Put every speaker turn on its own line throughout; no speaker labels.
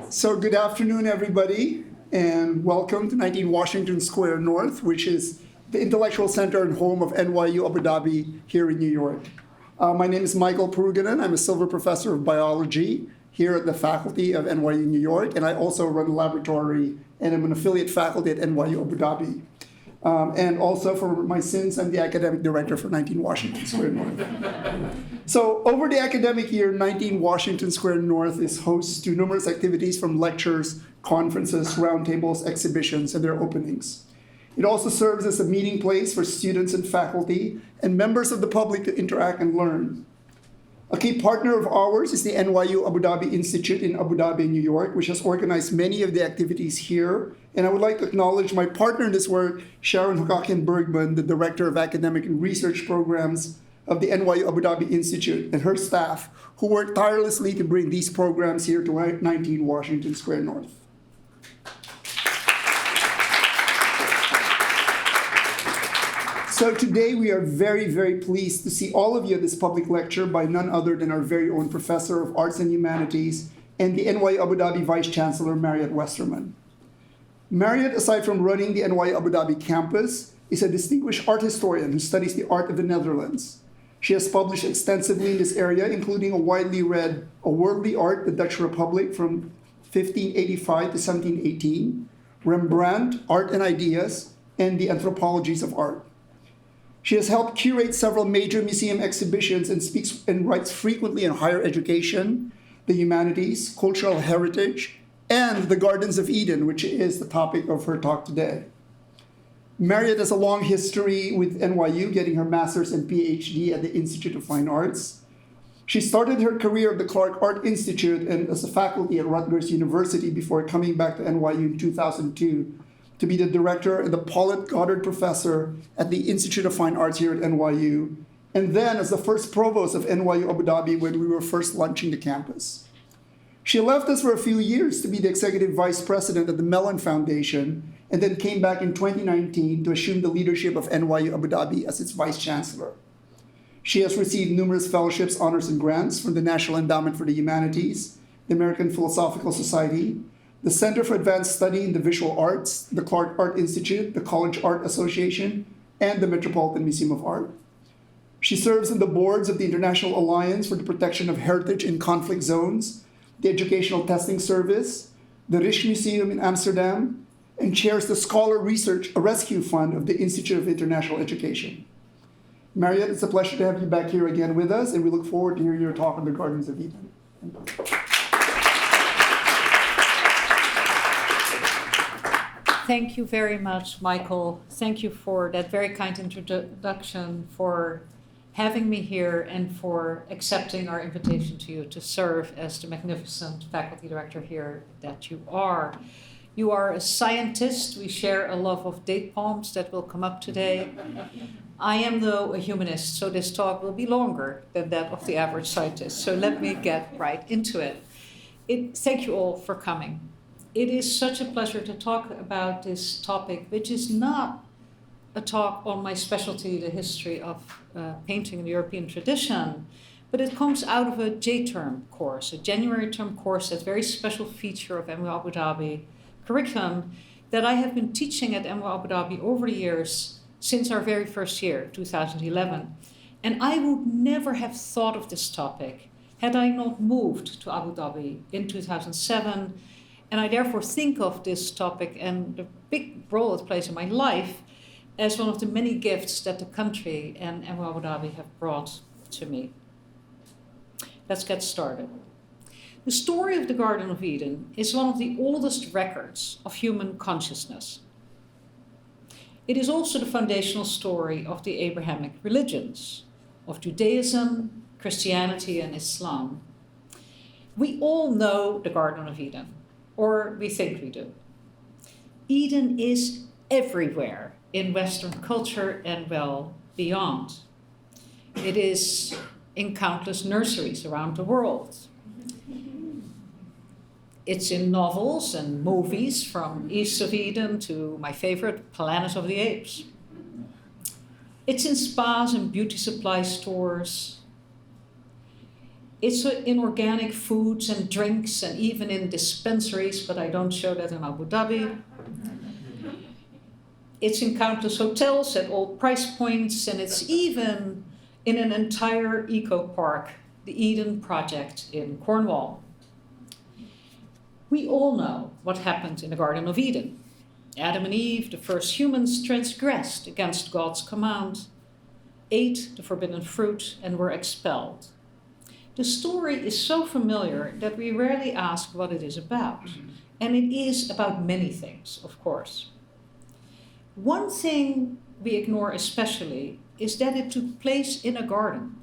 So good afternoon, everybody, and welcome to 19 Washington Square North, which is the intellectual center and home of NYU Abu Dhabi here in New York. My name is Michael Peruganen. I'm a Silver Professor of Biology here at the faculty of NYU New York, and I also run a laboratory and I'm an affiliate faculty at NYU Abu Dhabi. And also for my sins, I'm the academic director for 19 Washington Square North. So over the academic year, 19 Washington Square North is host to numerous activities from lectures, conferences, roundtables, exhibitions, and their openings. It also serves as a meeting place for students and faculty and members of the public to interact and learn. A key partner of ours is the NYU Abu Dhabi Institute in Abu Dhabi, New York, which has organized many of the activities here. And I would like to acknowledge my partner in this work, Sharon Hokakian-Bergman, the Director of Academic and Research Programs of the NYU Abu Dhabi Institute, and her staff, who work tirelessly to bring these programs here to 19 Washington Square North. So today we are very, very pleased to see all of you at this public lecture by none other than our very own Professor of Arts and Humanities and the NYU Abu Dhabi Vice Chancellor, Mariët Westermann. Mariët, aside from running the NYU Abu Dhabi campus, is a distinguished art historian who studies the art of the Netherlands. She has published extensively in this area, including a widely read A Worldly Art, the Dutch Republic from 1585 to 1718, Rembrandt, Art and Ideas, and the Anthropologies of Art. She has helped curate several major museum exhibitions and speaks and writes frequently on higher education, the humanities, cultural heritage, and the Gardens of Eden, which is the topic of her talk today. Mariët has a long history with NYU, getting her master's and PhD at the Institute of Fine Arts. She started her career at the Clark Art Institute and as a faculty at Rutgers University before coming back to NYU in 2002 to be the director and the Paulette Goddard Professor at the Institute of Fine Arts here at NYU, and then as the first provost of NYU Abu Dhabi when we were first launching the campus. She left us for a few years to be the executive vice president at the Mellon Foundation, and then came back in 2019 to assume the leadership of NYU Abu Dhabi as its vice chancellor. She has received numerous fellowships, honors, and grants from the National Endowment for the Humanities, the American Philosophical Society, the Center for Advanced Study in the Visual Arts, the Clark Art Institute, the College Art Association, and the Metropolitan Museum of Art. She serves on the boards of the International Alliance for the Protection of Heritage in Conflict Zones, the Educational Testing Service, the Rijksmuseum in Amsterdam, and chairs the Scholar Research Rescue Fund of the Institute of International Education. Mariët, it's a pleasure to have you back here again with us, and we look forward to hearing your talk on the Gardens of Eden.
Thank you very much, Michael. Thank you for that very kind introduction, for having me here, and for accepting our invitation to you to serve as the magnificent faculty director here that you are. You are a scientist. We share a love of date palms that will come up today. I am, though, a humanist, so this talk will be longer than that of the average scientist. So let me get right into it. Thank you all for coming. It is such a pleasure to talk about this topic, which is not a talk on my specialty, the history of painting in the European tradition, but it comes out of a J-term course, a January term course, that very special feature of NYU Abu Dhabi curriculum that I have been teaching at NYU Abu Dhabi over the years since our very first year, 2011. And I would never have thought of this topic had I not moved to Abu Dhabi in 2007. And I therefore think of this topic and the big role it plays in my life as one of the many gifts that the country and NYU Abu Dhabi have brought to me. Let's get started. The story of the Garden of Eden is one of the oldest records of human consciousness. It is also the foundational story of the Abrahamic religions, of Judaism, Christianity, and Islam. We all know the Garden of Eden, or we think we do. Eden is everywhere in Western culture and well beyond. It is in countless nurseries around the world. It's in novels and movies, from East of Eden to my favorite, Planet of the Apes. It's in spas and beauty supply stores. It's in organic foods and drinks and even in dispensaries, but I don't show that in Abu Dhabi. It's in countless hotels at all price points, and it's even in an entire eco-park, the Eden Project in Cornwall. We all know what happened in the Garden of Eden. Adam and Eve, the first humans, transgressed against God's command, ate the forbidden fruit, and were expelled. The story is so familiar that we rarely ask what it is about. And it is about many things, of course. One thing we ignore especially is that it took place in a garden.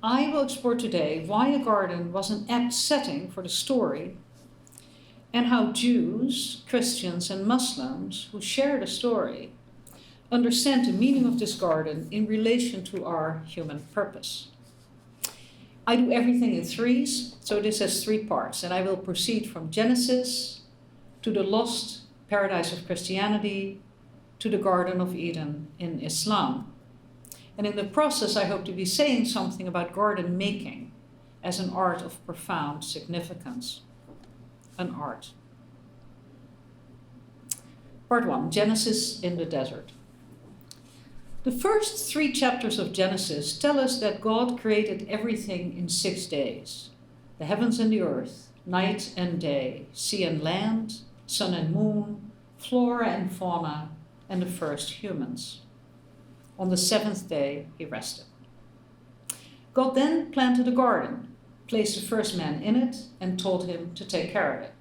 I will explore today why a garden was an apt setting for the story, and how Jews, Christians, and Muslims who share the story understand the meaning of this garden in relation to our human purpose. I do everything in threes, so this has 3 parts, and I will proceed from Genesis to the lost paradise of Christianity to the Garden of Eden in Islam. And in the process, I hope to be saying something about garden making as an art of profound significance. An art. Part 1, Genesis in the desert. The first 3 chapters of Genesis tell us that God created everything in 6 days. The heavens and the earth, night and day, sea and land, sun and moon, flora and fauna, and the first humans. On the 7th day, he rested. God then planted a garden, placed the first man in it, and told him to take care of it.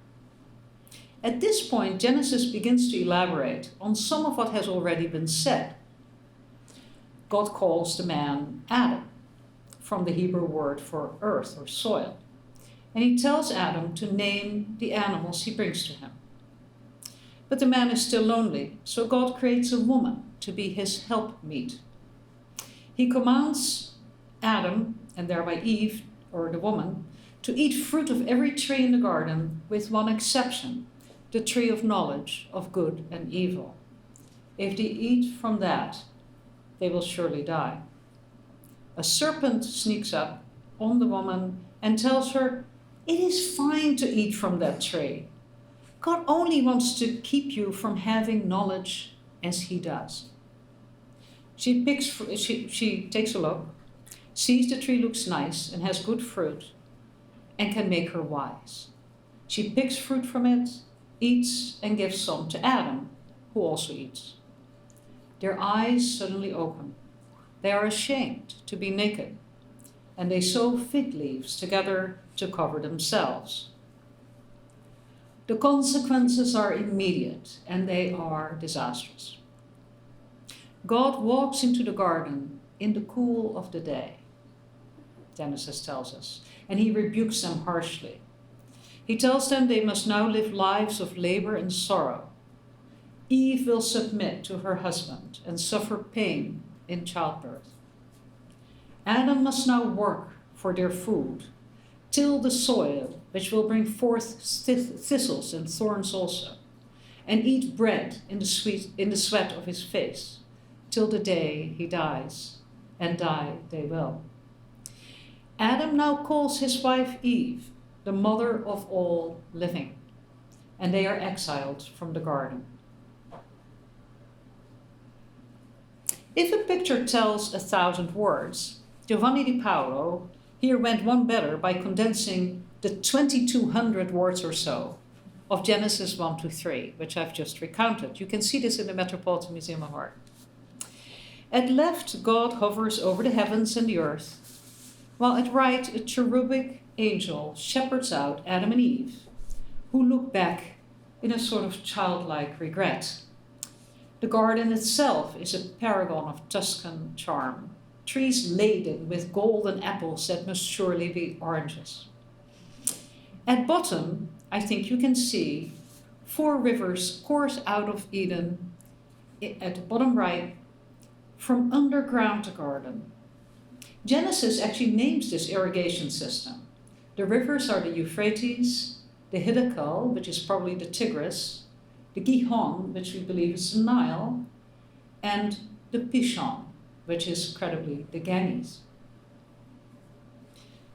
At this point, Genesis begins to elaborate on some of what has already been said. God calls the man Adam, from the Hebrew word for earth or soil, and he tells Adam to name the animals he brings to him. But the man is still lonely, so God creates a woman to be his helpmeet. He commands Adam, and thereby Eve, or the woman, to eat fruit of every tree in the garden, with one exception, the tree of knowledge of good and evil. If they eat from that, they will surely die. A serpent sneaks up on the woman and tells her, "It is fine to eat from that tree. God only wants to keep you from having knowledge as he does." She takes a look, sees the tree looks nice and has good fruit, and can make her wise. She picks fruit from it, eats, and gives some to Adam, who also eats. Their eyes suddenly open. They are ashamed to be naked, and they sew fig leaves together to cover themselves. The consequences are immediate, and they are disastrous. God walks into the garden in the cool of the day, Genesis tells us, and he rebukes them harshly. He tells them they must now live lives of labor and sorrow. Eve will submit to her husband and suffer pain in childbirth. Adam must now work for their food, till the soil, which will bring forth thistles and thorns also, and eat bread in the sweat of his face, till the day he dies, and die they will. Adam now calls his wife Eve, the mother of all living, and they are exiled from the garden. If a picture tells 1,000 words, Giovanni di Paolo here went one better by condensing the 2,200 words or so of Genesis 1 to 3, which I've just recounted. You can see this in the Metropolitan Museum of Art. At left, God hovers over the heavens and the earth, while at right, a cherubic angel shepherds out Adam and Eve, who look back in a sort of childlike regret. The garden itself is a paragon of Tuscan charm, trees laden with golden apples that must surely be oranges. At bottom, I think you can see 4 rivers course out of Eden at the bottom right from underground the garden. Genesis actually names this irrigation system. The rivers are the Euphrates, the Hiddekel, which is probably the Tigris, the Gihon, which we believe is the Nile, and the Pishon, which is credibly the Ganges.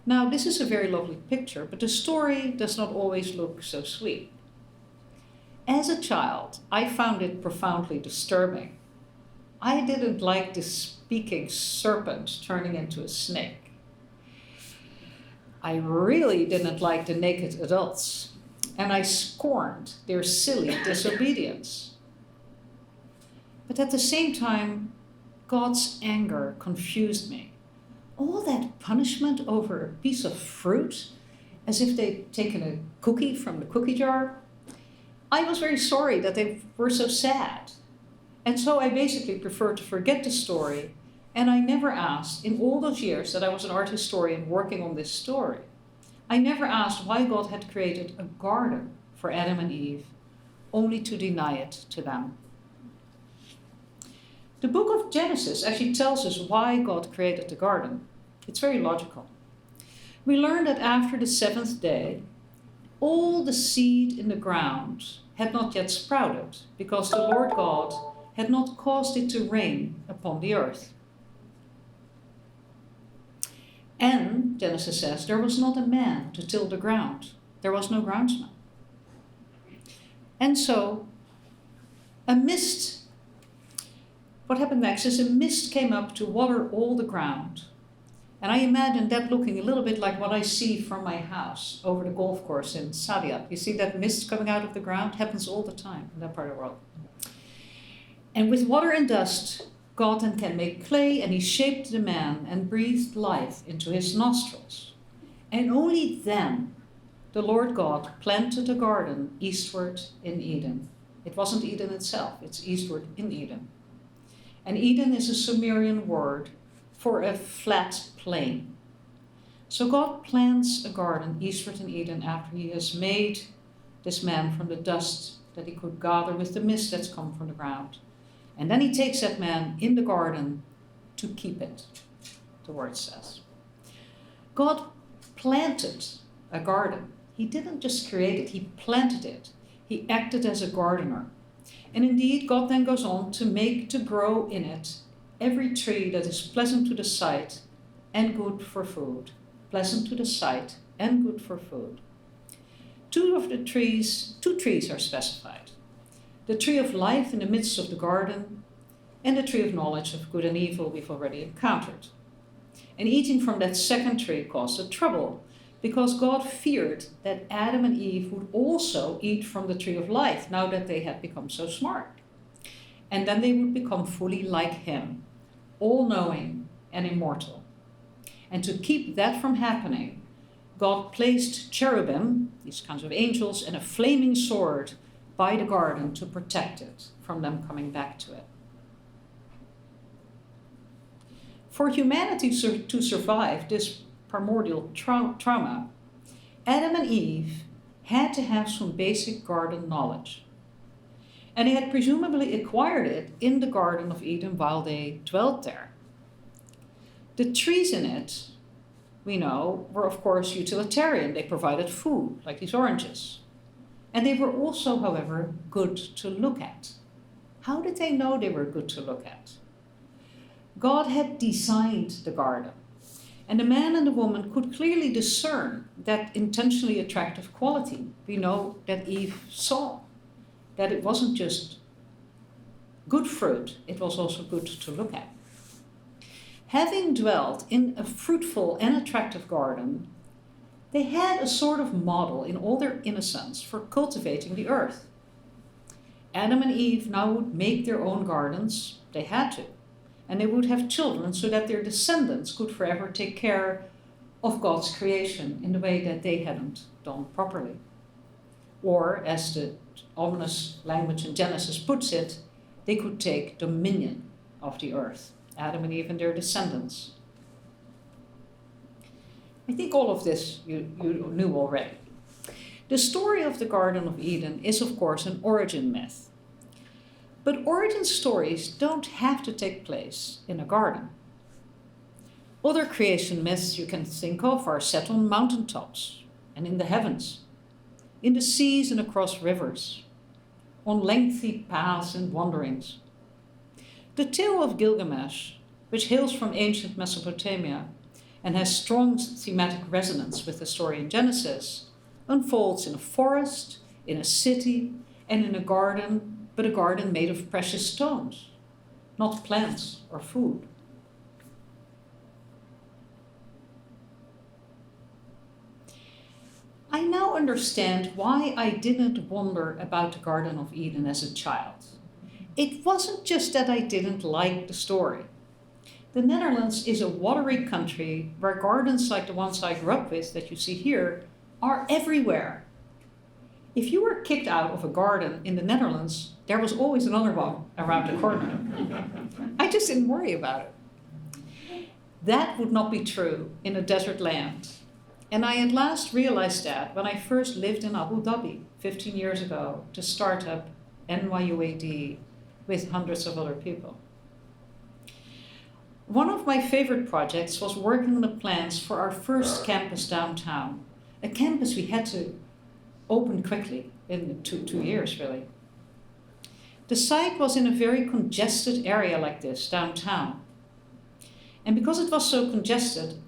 Now, this is a very lovely picture, but the story does not always look so sweet. As a child, I found it profoundly disturbing. I didn't like the speaking serpent turning into a snake. I really didn't like the naked adults, and I scorned their silly disobedience. But at the same time, God's anger confused me. All that punishment over a piece of fruit, as if they'd taken a cookie from the cookie jar. I was very sorry that they were so sad. And so I basically preferred to forget the story, and I never asked, in all those years that I was an art historian working on this story, I never asked why God had created a garden for Adam and Eve, only to deny it to them. The book of Genesis actually tells us why God created the garden. It's very logical. We learn that after the seventh day, all the seed in the ground had not yet sprouted, because the Lord God had not caused it to rain upon the earth. And, Genesis says, there was not a man to till the ground. There was no groundsman. And so, what happened next is a mist came up to water all the ground. And I imagine that looking a little bit like what I see from my house over the golf course in Saadiyat. You see that mist coming out of the ground? Happens all the time in that part of the world. And with water and dust, God then can make clay, and he shaped the man and breathed life into his nostrils. And only then the Lord God planted a garden eastward in Eden. It wasn't Eden itself, it's eastward in Eden. And Eden is a Sumerian word for a flat plain. So God plants a garden eastward in Eden after he has made this man from the dust that he could gather with the mist that's come from the ground. And then he takes that man in the garden to keep it, the word says. God planted a garden. He didn't just create it, he planted it. He acted as a gardener. And indeed, God then goes on to grow in it every tree that is pleasant to the sight and good for food. Pleasant to the sight and good for food. Two trees are specified. The tree of life in the midst of the garden, and the tree of knowledge of good and evil we've already encountered. And eating from that second tree caused a trouble, because God feared that Adam and Eve would also eat from the tree of life, now that they had become so smart. And then they would become fully like him, all-knowing and immortal. And to keep that from happening, God placed cherubim, these kinds of angels, and a flaming sword by the garden to protect it from them coming back to it. For humanity to survive this primordial trauma, Adam and Eve had to have some basic garden knowledge. And they had presumably acquired it in the Garden of Eden while they dwelt there. The trees in it, we know, were of course utilitarian. They provided food, like these oranges. And they were also, however, good to look at. How did they know they were good to look at? God had designed the garden, and the man and the woman could clearly discern that intentionally attractive quality. We know that Eve saw that it wasn't just good fruit, it was also good to look at. Having dwelt in a fruitful and attractive garden, they had a sort of model in all their innocence for cultivating the earth. Adam and Eve now would make their own gardens, they had to, and they would have children so that their descendants could forever take care of God's creation in the way that they hadn't done properly. Or, as the ominous language in Genesis puts it, they could take dominion of the earth, Adam and Eve and their descendants. I think all of this you knew already. The story of the Garden of Eden is, of course, an origin myth. But origin stories don't have to take place in a garden. Other creation myths you can think of are set on mountaintops and in the heavens, in the seas and across rivers, on lengthy paths and wanderings. The tale of Gilgamesh, which hails from ancient Mesopotamia, and has strong thematic resonance with the story in Genesis, unfolds in a forest, in a city, and in a garden, but a garden made of precious stones, not plants or food. I now understand why I didn't wonder about the Garden of Eden as a child. It wasn't just that I didn't like the story. The Netherlands is a watery country where gardens like the ones I grew up with, that you see here, are everywhere. If you were kicked out of a garden in the Netherlands, there was always another one around the corner. I just didn't worry about it. That would not be true in a desert land. And I at last realized that when I first lived in Abu Dhabi 15 years ago to start up NYUAD with hundreds of other people. One of my favorite projects was working on the plans for our first campus downtown, a campus we had to open quickly in two years, really. The site was in a very congested area like this, downtown. And because it was so congested,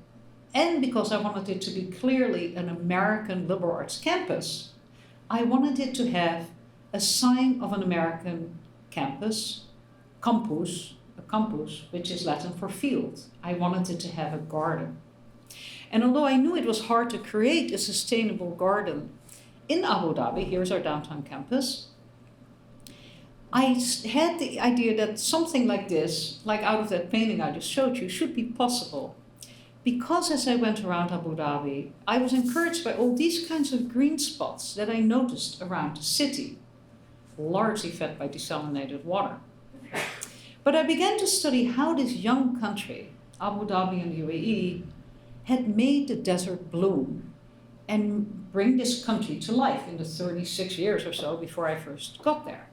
and because I wanted it to be clearly an American liberal arts campus, I wanted it to have a sign of an American campus, campus, a campus, which is Latin for field. I wanted it to have a garden. And although I knew it was hard to create a sustainable garden in Abu Dhabi, here's our downtown campus, I had the idea that something like this, like out of that painting I just showed you, should be possible. Because as I went around Abu Dhabi, I was encouraged by all these kinds of green spots that I noticed around the city, largely fed by desalinated water. But I began to study how this young country, Abu Dhabi and the UAE, had made the desert bloom and bring this country to life in the 36 years or so before I first got there.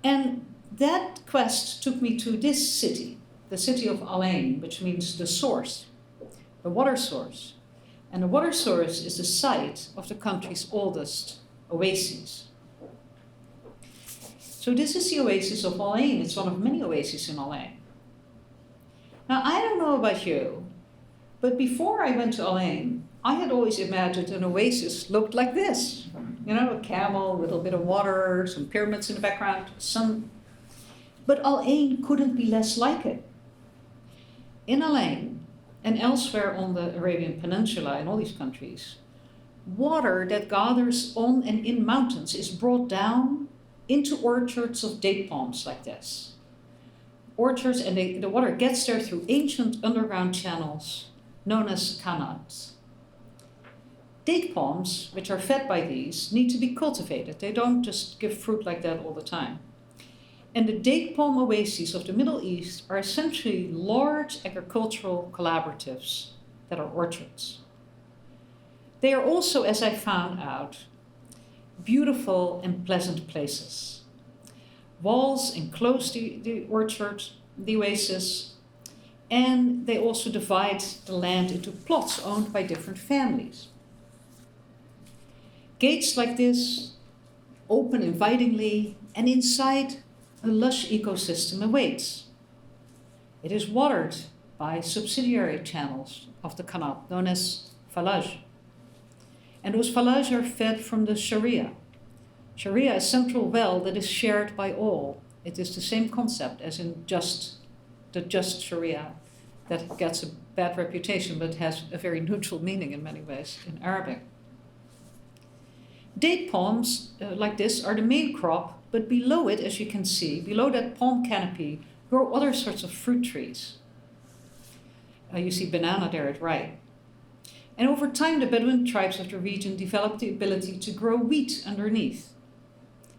And that quest took me to this city, the city of Al Ain, which means the source, the water source. And the water source is the site of the country's oldest oases. So this is the oasis of Al Ain. It's one of many oases in Al Ain. Now, I don't know about you, but before I went to Al Ain, I had always imagined an oasis looked like this. You know, a camel, a little bit of water, some pyramids in the background, sun. But Al Ain couldn't be less like it. In Al Ain and elsewhere on the Arabian Peninsula in all these countries, water that gathers on and in mountains is brought down into orchards of date palms like this. Orchards, and the water gets there through ancient underground channels known as canals. Date palms, which are fed by these, need to be cultivated. They don't just give fruit like that all the time. And the date palm oases of the Middle East are essentially large agricultural collaboratives that are orchards. They are also, as I found out, beautiful and pleasant places. Walls enclose the orchard, the oasis, and they also divide the land into plots owned by different families. Gates like this open invitingly, and inside a lush ecosystem awaits. It is watered by subsidiary channels of the canal, known as falaj. And those falaj are fed from the Sharia. Sharia is a central well that is shared by all. It is the same concept as in the just Sharia that gets a bad reputation but has a very neutral meaning in many ways in Arabic. Date palms like this are the main crop, but below it, as you can see, below that palm canopy, grow other sorts of fruit trees. You see banana there at right. And over time, the Bedouin tribes of the region developed the ability to grow wheat underneath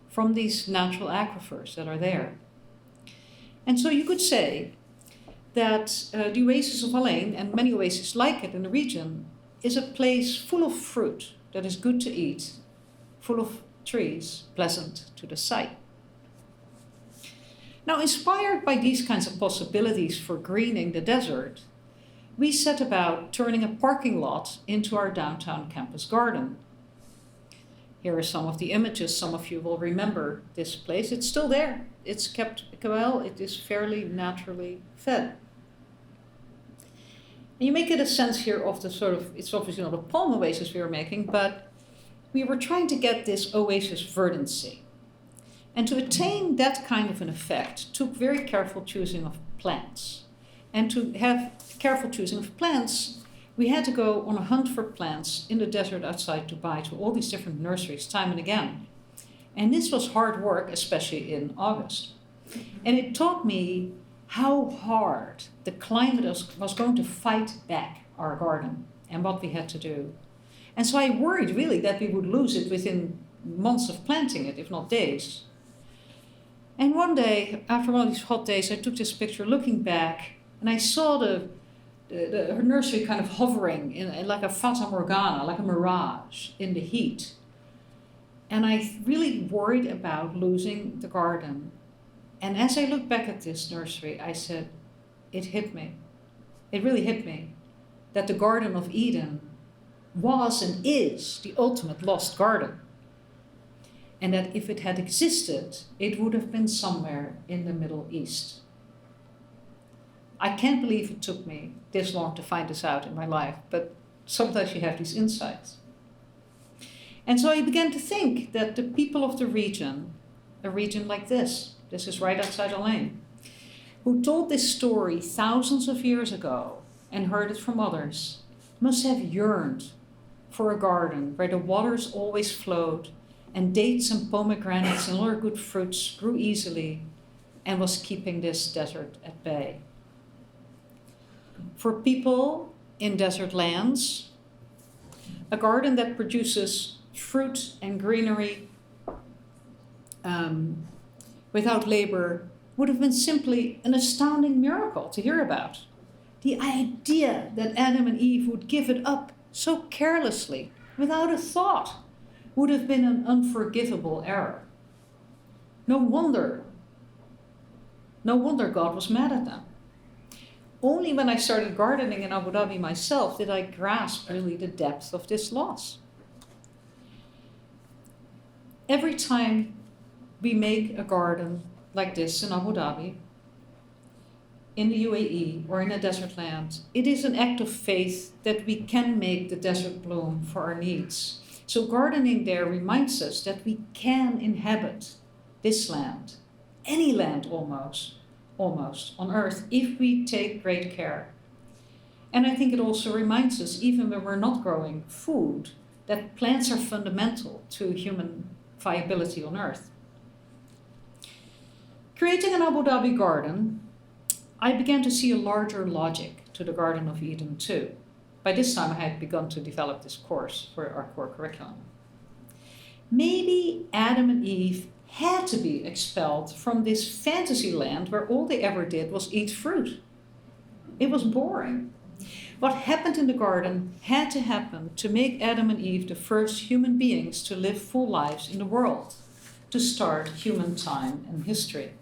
from these natural aquifers that are there. And so you could say that the oasis of Al Ain, and many oases like it in the region, is a place full of fruit that is good to eat, full of trees, pleasant to the sight. Now, inspired by these kinds of possibilities for greening the desert, we set about turning a parking lot into our downtown campus garden. Here are some of the images. Some of you will remember this place. It's still there. It's kept well. It is fairly naturally fed. And you may get a sense here of the sort of, it's obviously not a palm oasis we were making, but we were trying to get this oasis verdancy. And to attain that kind of an effect took very careful choosing of plants. And to have careful choosing of plants, we had to go on a hunt for plants in the desert outside Dubai to all these different nurseries time and again. And this was hard work, especially in August. And it taught me how hard the climate was going to fight back our garden and what we had to do. And so I worried really that we would lose it within months of planting it, if not days. And one day, after one of these hot days, I took this picture looking back, and I saw the nursery kind of hovering in like a fata morgana, like a mirage in the heat. And I really worried about losing the garden. And as I look back at this nursery, I said, it hit me. It really hit me that the Garden of Eden was and is the ultimate lost garden. And that if it had existed, it would have been somewhere in the Middle East. I can't believe it took me this long to find this out in my life, but sometimes you have these insights. And so I began to think that the people of the region, a region like this is right outside Elaine, who told this story thousands of years ago and heard it from others, must have yearned for a garden where the waters always flowed and dates and pomegranates and other good fruits grew easily and was keeping this desert at bay. For people in desert lands, a garden that produces fruit and greenery without labor would have been simply an astounding miracle to hear about. The idea that Adam and Eve would give it up so carelessly, without a thought, would have been an unforgivable error. No wonder God was mad at them. Only when I started gardening in Abu Dhabi myself did I grasp really the depth of this loss. Every time we make a garden like this in Abu Dhabi, in the UAE or in a desert land, it is an act of faith that we can make the desert bloom for our needs. So gardening there reminds us that we can inhabit this land, any land almost on earth, if we take great care. And I think it also reminds us, even when we're not growing food, that plants are fundamental to human viability on earth. Creating an Abu Dhabi garden, I began to see a larger logic to the Garden of Eden too. By this time, I had begun to develop this course for our core curriculum. Maybe Adam and Eve had to be expelled from this fantasy land where all they ever did was eat fruit. It was boring. What happened in the garden had to happen to make Adam and Eve the first human beings to live full lives in the world, to start human time and history.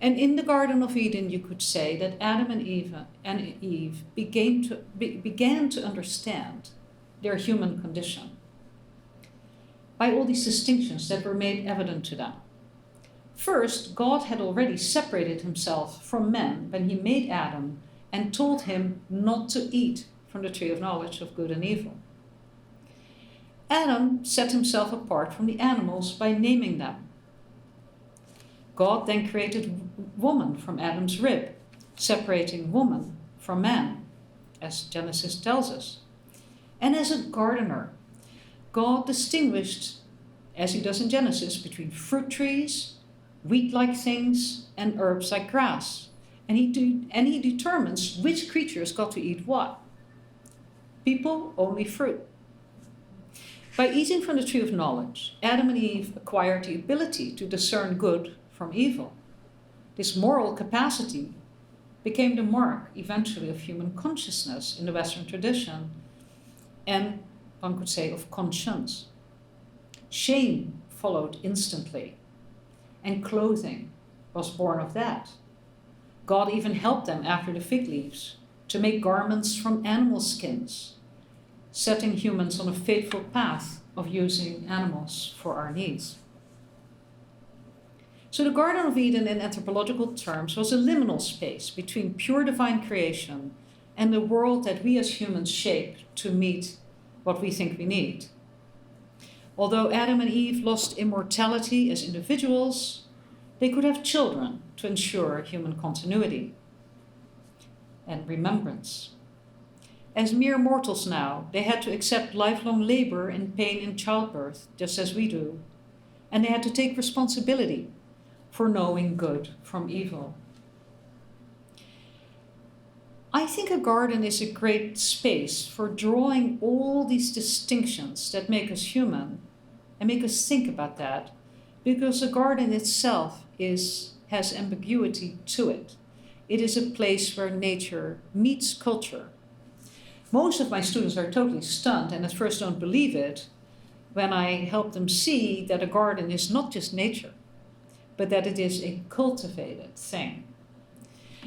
And in the Garden of Eden, you could say that Adam and Eve began to understand their human condition by all these distinctions that were made evident to them. First, God had already separated himself from man when he made Adam and told him not to eat from the tree of knowledge of good and evil. Adam set himself apart from the animals by naming them. God then created woman from Adam's rib, separating woman from man, as Genesis tells us. And as a gardener, God distinguished, as he does in Genesis, between fruit trees, wheat-like things, and herbs like grass. And he determines which creatures got to eat what. People, only fruit. By eating from the tree of knowledge, Adam and Eve acquired the ability to discern good from evil. This moral capacity became the mark, eventually, of human consciousness in the Western tradition, and one could say of conscience. Shame followed instantly, and clothing was born of that. God even helped them after the fig leaves to make garments from animal skins, setting humans on a fateful path of using animals for our needs. So the Garden of Eden in anthropological terms was a liminal space between pure divine creation and the world that we as humans shape to meet what we think we need. Although Adam and Eve lost immortality as individuals, they could have children to ensure human continuity and remembrance. As mere mortals now, they had to accept lifelong labor and pain in childbirth, just as we do, and they had to take responsibility for knowing good from evil. I think a garden is a great space for drawing all these distinctions that make us human and make us think about that, because a garden itself has ambiguity to it. It is a place where nature meets culture. Most of my students are totally stunned and at first don't believe it when I help them see that a garden is not just nature, but that it is a cultivated thing.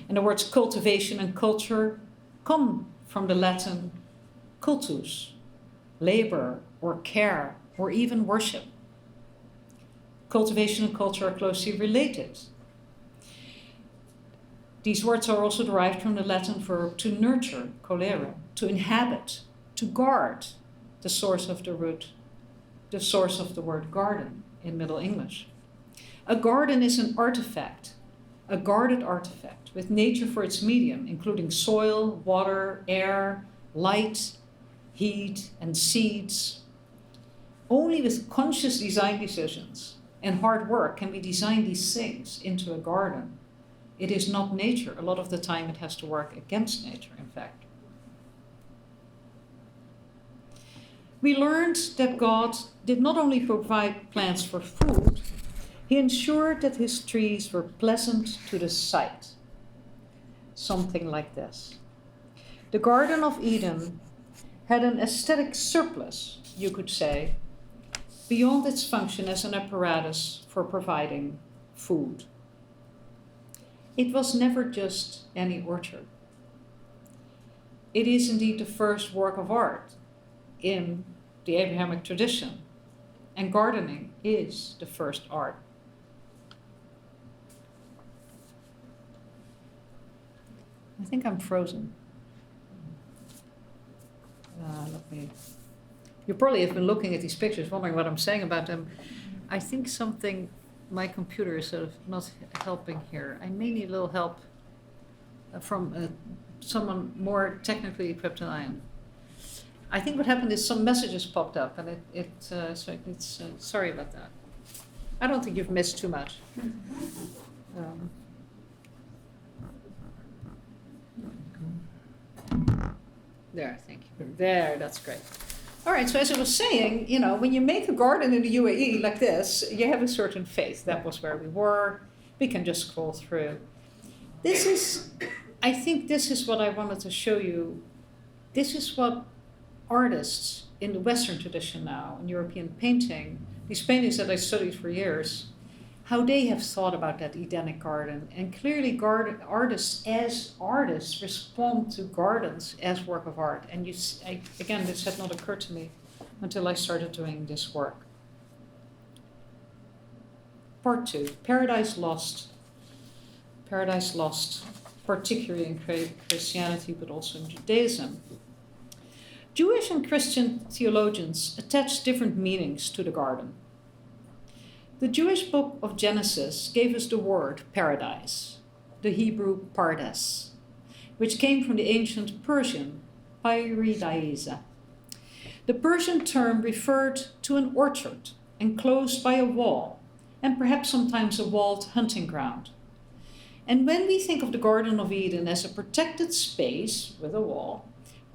And the words cultivation and culture come from the Latin cultus, labor or care or even worship. Cultivation and culture are closely related. These words are also derived from the Latin verb to nurture, colere, to inhabit, to guard, the source of the word garden in Middle English. A garden is an artifact, a guarded artifact, with nature for its medium, including soil, water, air, light, heat, and seeds. Only with conscious design decisions and hard work can we design these things into a garden. It is not nature. A lot of the time it has to work against nature, in fact. We learned that God did not only provide plants for food, he ensured that his trees were pleasant to the sight. Something like this. The Garden of Eden had an aesthetic surplus, you could say, beyond its function as an apparatus for providing food. It was never just any orchard. It is indeed the first work of art in the Abrahamic tradition, and gardening is the first art. I think I'm frozen. You probably have been looking at these pictures, wondering what I'm saying about them. I think my computer is sort of not helping here. I may need a little help from someone more technically equipped than I am. I think what happened is some messages popped up, and sorry about that. I don't think you've missed too much. There, thank you. There, that's great. All right, so as I was saying, when you make a garden in the UAE like this, you have a certain faith. That was where we were. We can just scroll through. I think this is what I wanted to show you. This is what artists in the Western tradition now, in European painting, these paintings that I studied for years, how they have thought about that Edenic garden. And clearly artists respond to gardens as work of art. And again, this had not occurred to me until I started doing this work. Part 2, Paradise Lost. Paradise Lost, particularly in Christianity, but also in Judaism. Jewish and Christian theologians attach different meanings to the garden. The Jewish book of Genesis gave us the word paradise, the Hebrew pardes, which came from the ancient Persian paradise. The Persian term referred to an orchard enclosed by a wall, and perhaps sometimes a walled hunting ground. And when we think of the Garden of Eden as a protected space with a wall,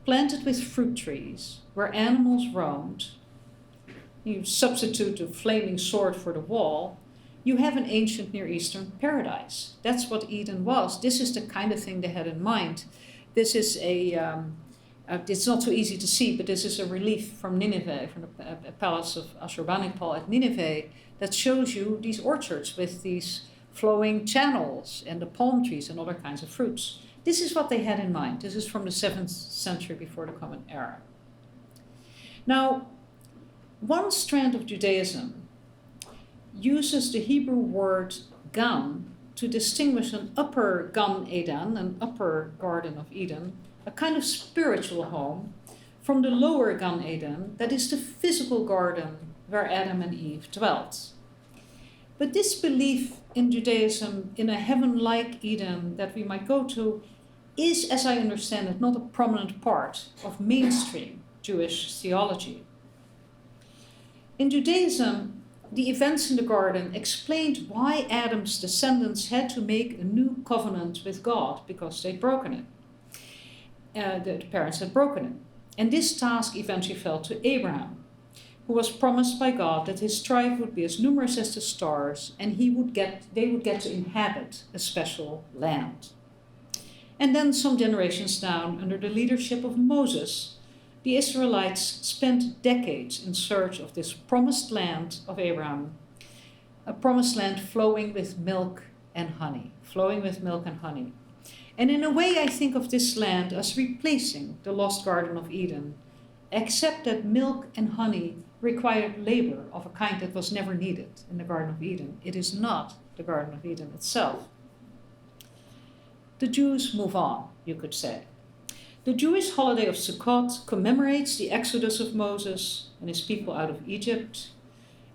planted with fruit trees, where animals roamed, you substitute a flaming sword for the wall, you have an ancient Near Eastern paradise. That's what Eden was. This is the kind of thing they had in mind. This is it's not so easy to see, but this is a relief from Nineveh, from the palace of Ashurbanipal at Nineveh, that shows you these orchards with these flowing channels and the palm trees and other kinds of fruits. This is what they had in mind. This is from the 7th century before the Common Era. Now, one strand of Judaism uses the Hebrew word gan to distinguish an upper Gan Eden, an upper Garden of Eden, a kind of spiritual home, from the lower Gan Eden, that is the physical garden where Adam and Eve dwelt. But this belief in Judaism in a heaven-like Eden that we might go to is, as I understand it, not a prominent part of mainstream Jewish theology. In Judaism, the events in the garden explained why Adam's descendants had to make a new covenant with God because they'd broken it. The parents had broken it. And this task eventually fell to Abraham, who was promised by God that his tribe would be as numerous as the stars, and they would get to inhabit a special land. And then some generations down, under the leadership of Moses, the Israelites spent decades in search of this promised land of Abraham, a promised land flowing with milk and honey, And in a way, I think of this land as replacing the lost Garden of Eden, except that milk and honey required labor of a kind that was never needed in the Garden of Eden. It is not the Garden of Eden itself. The Jews move on, you could say. The Jewish holiday of Sukkot commemorates the exodus of Moses and his people out of Egypt.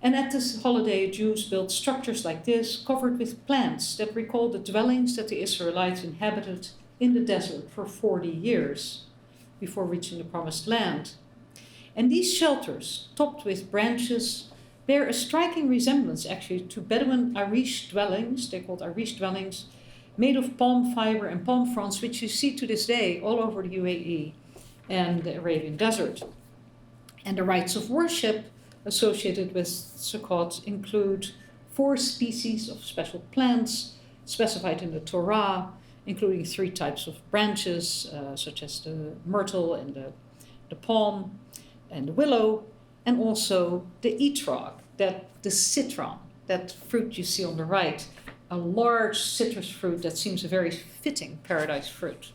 And at this holiday, Jews built structures like this, covered with plants that recall the dwellings that the Israelites inhabited in the desert for 40 years before reaching the Promised Land. And these shelters, topped with branches, bear a striking resemblance actually to Bedouin Arish dwellings, they're called Arish dwellings, made of palm fiber and palm fronds, which you see to this day all over the UAE and the Arabian Desert. And the rites of worship associated with Sukkot include 4 species of special plants specified in the Torah, including 3 types of branches, such as the myrtle and the palm and the willow, and also the etrog, the citron, that fruit you see on the right, a large citrus fruit that seems a very fitting paradise fruit.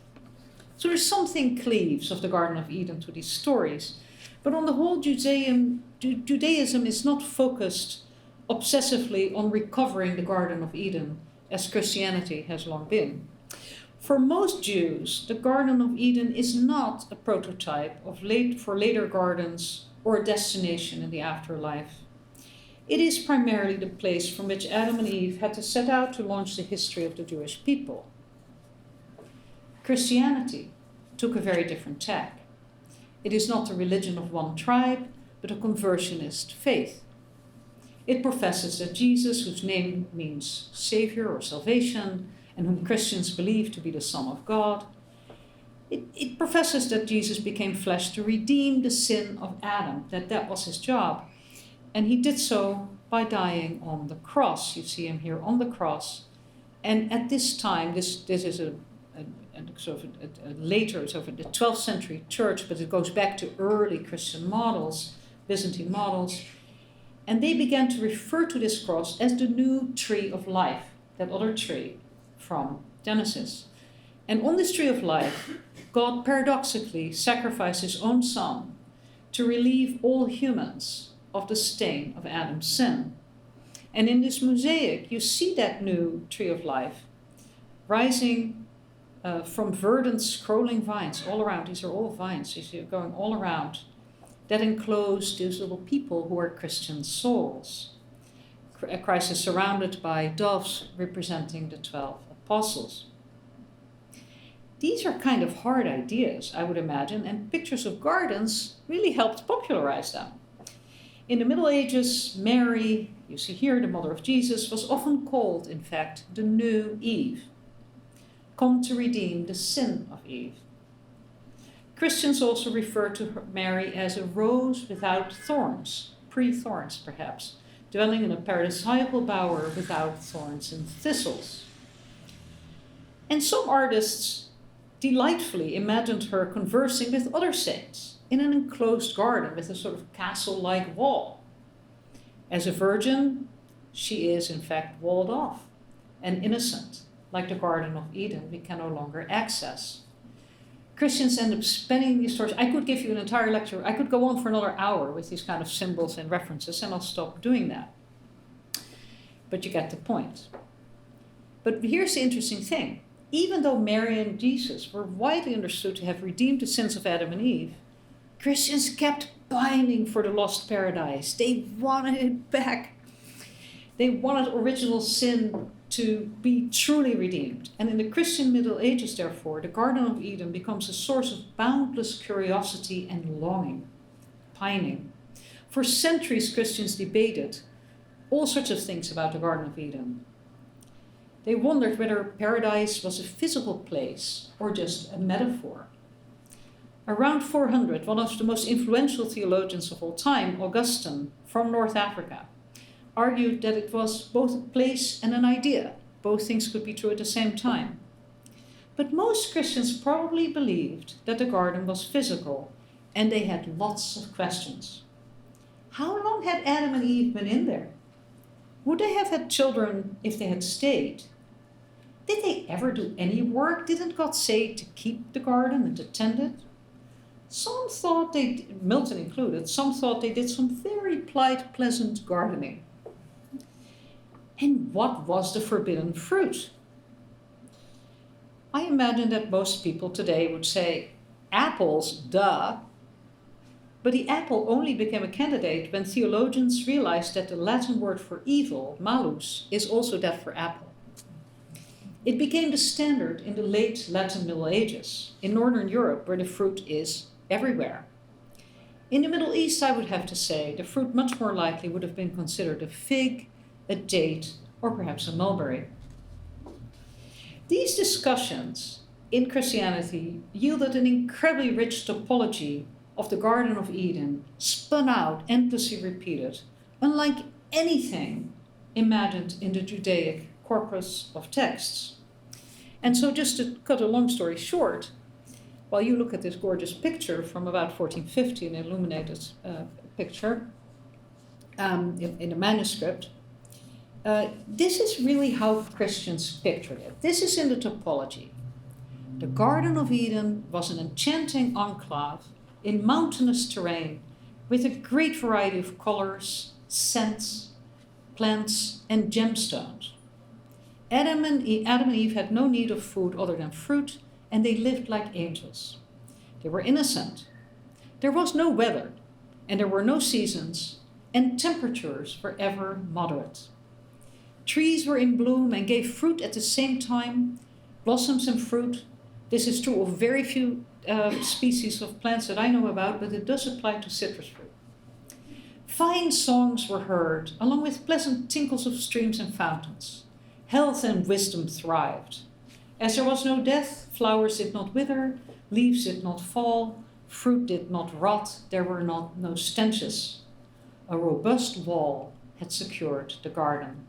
So there's something cleaves of the Garden of Eden to these stories. But on the whole, Judaism is not focused obsessively on recovering the Garden of Eden, as Christianity has long been. For most Jews, the Garden of Eden is not a prototype for later gardens or a destination in the afterlife. It is primarily the place from which Adam and Eve had to set out to launch the history of the Jewish people. Christianity took a very different tack. It is not the religion of one tribe, but a conversionist faith. It professes that Jesus, whose name means Savior or salvation, and whom Christians believe to be the Son of God, it professes that Jesus became flesh to redeem the sin of Adam, that was his job. And he did so by dying on the cross. You see him here on the cross. And at this time, this is a later, sort of the 12th century church, but it goes back to early Christian models, Byzantine models. And they began to refer to this cross as the new tree of life, that other tree from Genesis. And on this tree of life, God paradoxically sacrificed his own son to relieve all humans of the stain of Adam's sin. And in this mosaic, you see that new tree of life rising from verdant, scrolling vines all around. These are all vines, you see, going all around, that enclose these little people who are Christian souls. Christ is surrounded by doves representing the 12 apostles. These are kind of hard ideas, I would imagine, and pictures of gardens really helped popularize them. In the Middle Ages, Mary, you see here, the mother of Jesus, was often called, in fact, the new Eve, come to redeem the sin of Eve. Christians also refer to Mary as a rose without thorns, pre-thorns perhaps, dwelling in a paradisiacal bower without thorns and thistles. And some artists delightfully imagined her conversing with other saints in an enclosed garden with a sort of castle-like wall. As a virgin, she is in fact walled off and innocent, like the Garden of Eden we can no longer access. Christians end up spending these stories. I could give you an entire lecture. I could go on for another hour with these kind of symbols and references, and I'll stop doing that. But you get the point. But here's the interesting thing. even though Mary and Jesus were widely understood to have redeemed the sins of Adam and Eve, Christians kept pining for the lost paradise. They wanted it back. They wanted original sin to be truly redeemed. And in the Christian Middle Ages, therefore, the Garden of Eden becomes a source of boundless curiosity and longing, pining. For centuries, Christians debated all sorts of things about the Garden of Eden. They wondered whether paradise was a physical place or just a metaphor. Around 400, one of the most influential theologians of all time, Augustine, from North Africa, argued that it was both a place and an idea. Both things could be true at the same time. But most Christians probably believed that the garden was physical, and they had lots of questions. How long had Adam and Eve been in there? Would they have had children if they had stayed? Did they ever do any work? Didn't God say to keep the garden and to tend it? Some thought Milton included, some thought they did some very pleasant gardening. And what was the forbidden fruit? I imagine that most people today would say, apples, duh. But the apple only became a candidate when theologians realized that the Latin word for evil, malus, is also that for apple. It became the standard in the late Latin Middle Ages, in Northern Europe, where the fruit is everywhere. In the Middle East, I would have to say, the fruit much more likely would have been considered a fig, a date, or perhaps a mulberry. These discussions in Christianity yielded an incredibly rich topology of the Garden of Eden, spun out, endlessly repeated, unlike anything imagined in the Judaic corpus of texts. And so just to cut a long story short, while you look at this gorgeous picture from about 1450, an illuminated picture in a manuscript, this is really how Christians pictured it. This is in the topology. The Garden of Eden was an enchanting enclave in mountainous terrain with a great variety of colors, scents, plants, and gemstones. Adam and Eve had no need of food other than fruit, and they lived like angels. They were innocent. There was no weather, and there were no seasons, and temperatures were ever moderate. Trees were in bloom and gave fruit at the same time, blossoms and fruit. This is true of very few species of plants that I know about, but it does apply to citrus fruit. Fine songs were heard, along with pleasant tinkles of streams and fountains. Health and wisdom thrived. As there was no death, flowers did not wither, leaves did not fall, fruit did not rot, there were no stenches. A robust wall had secured the garden.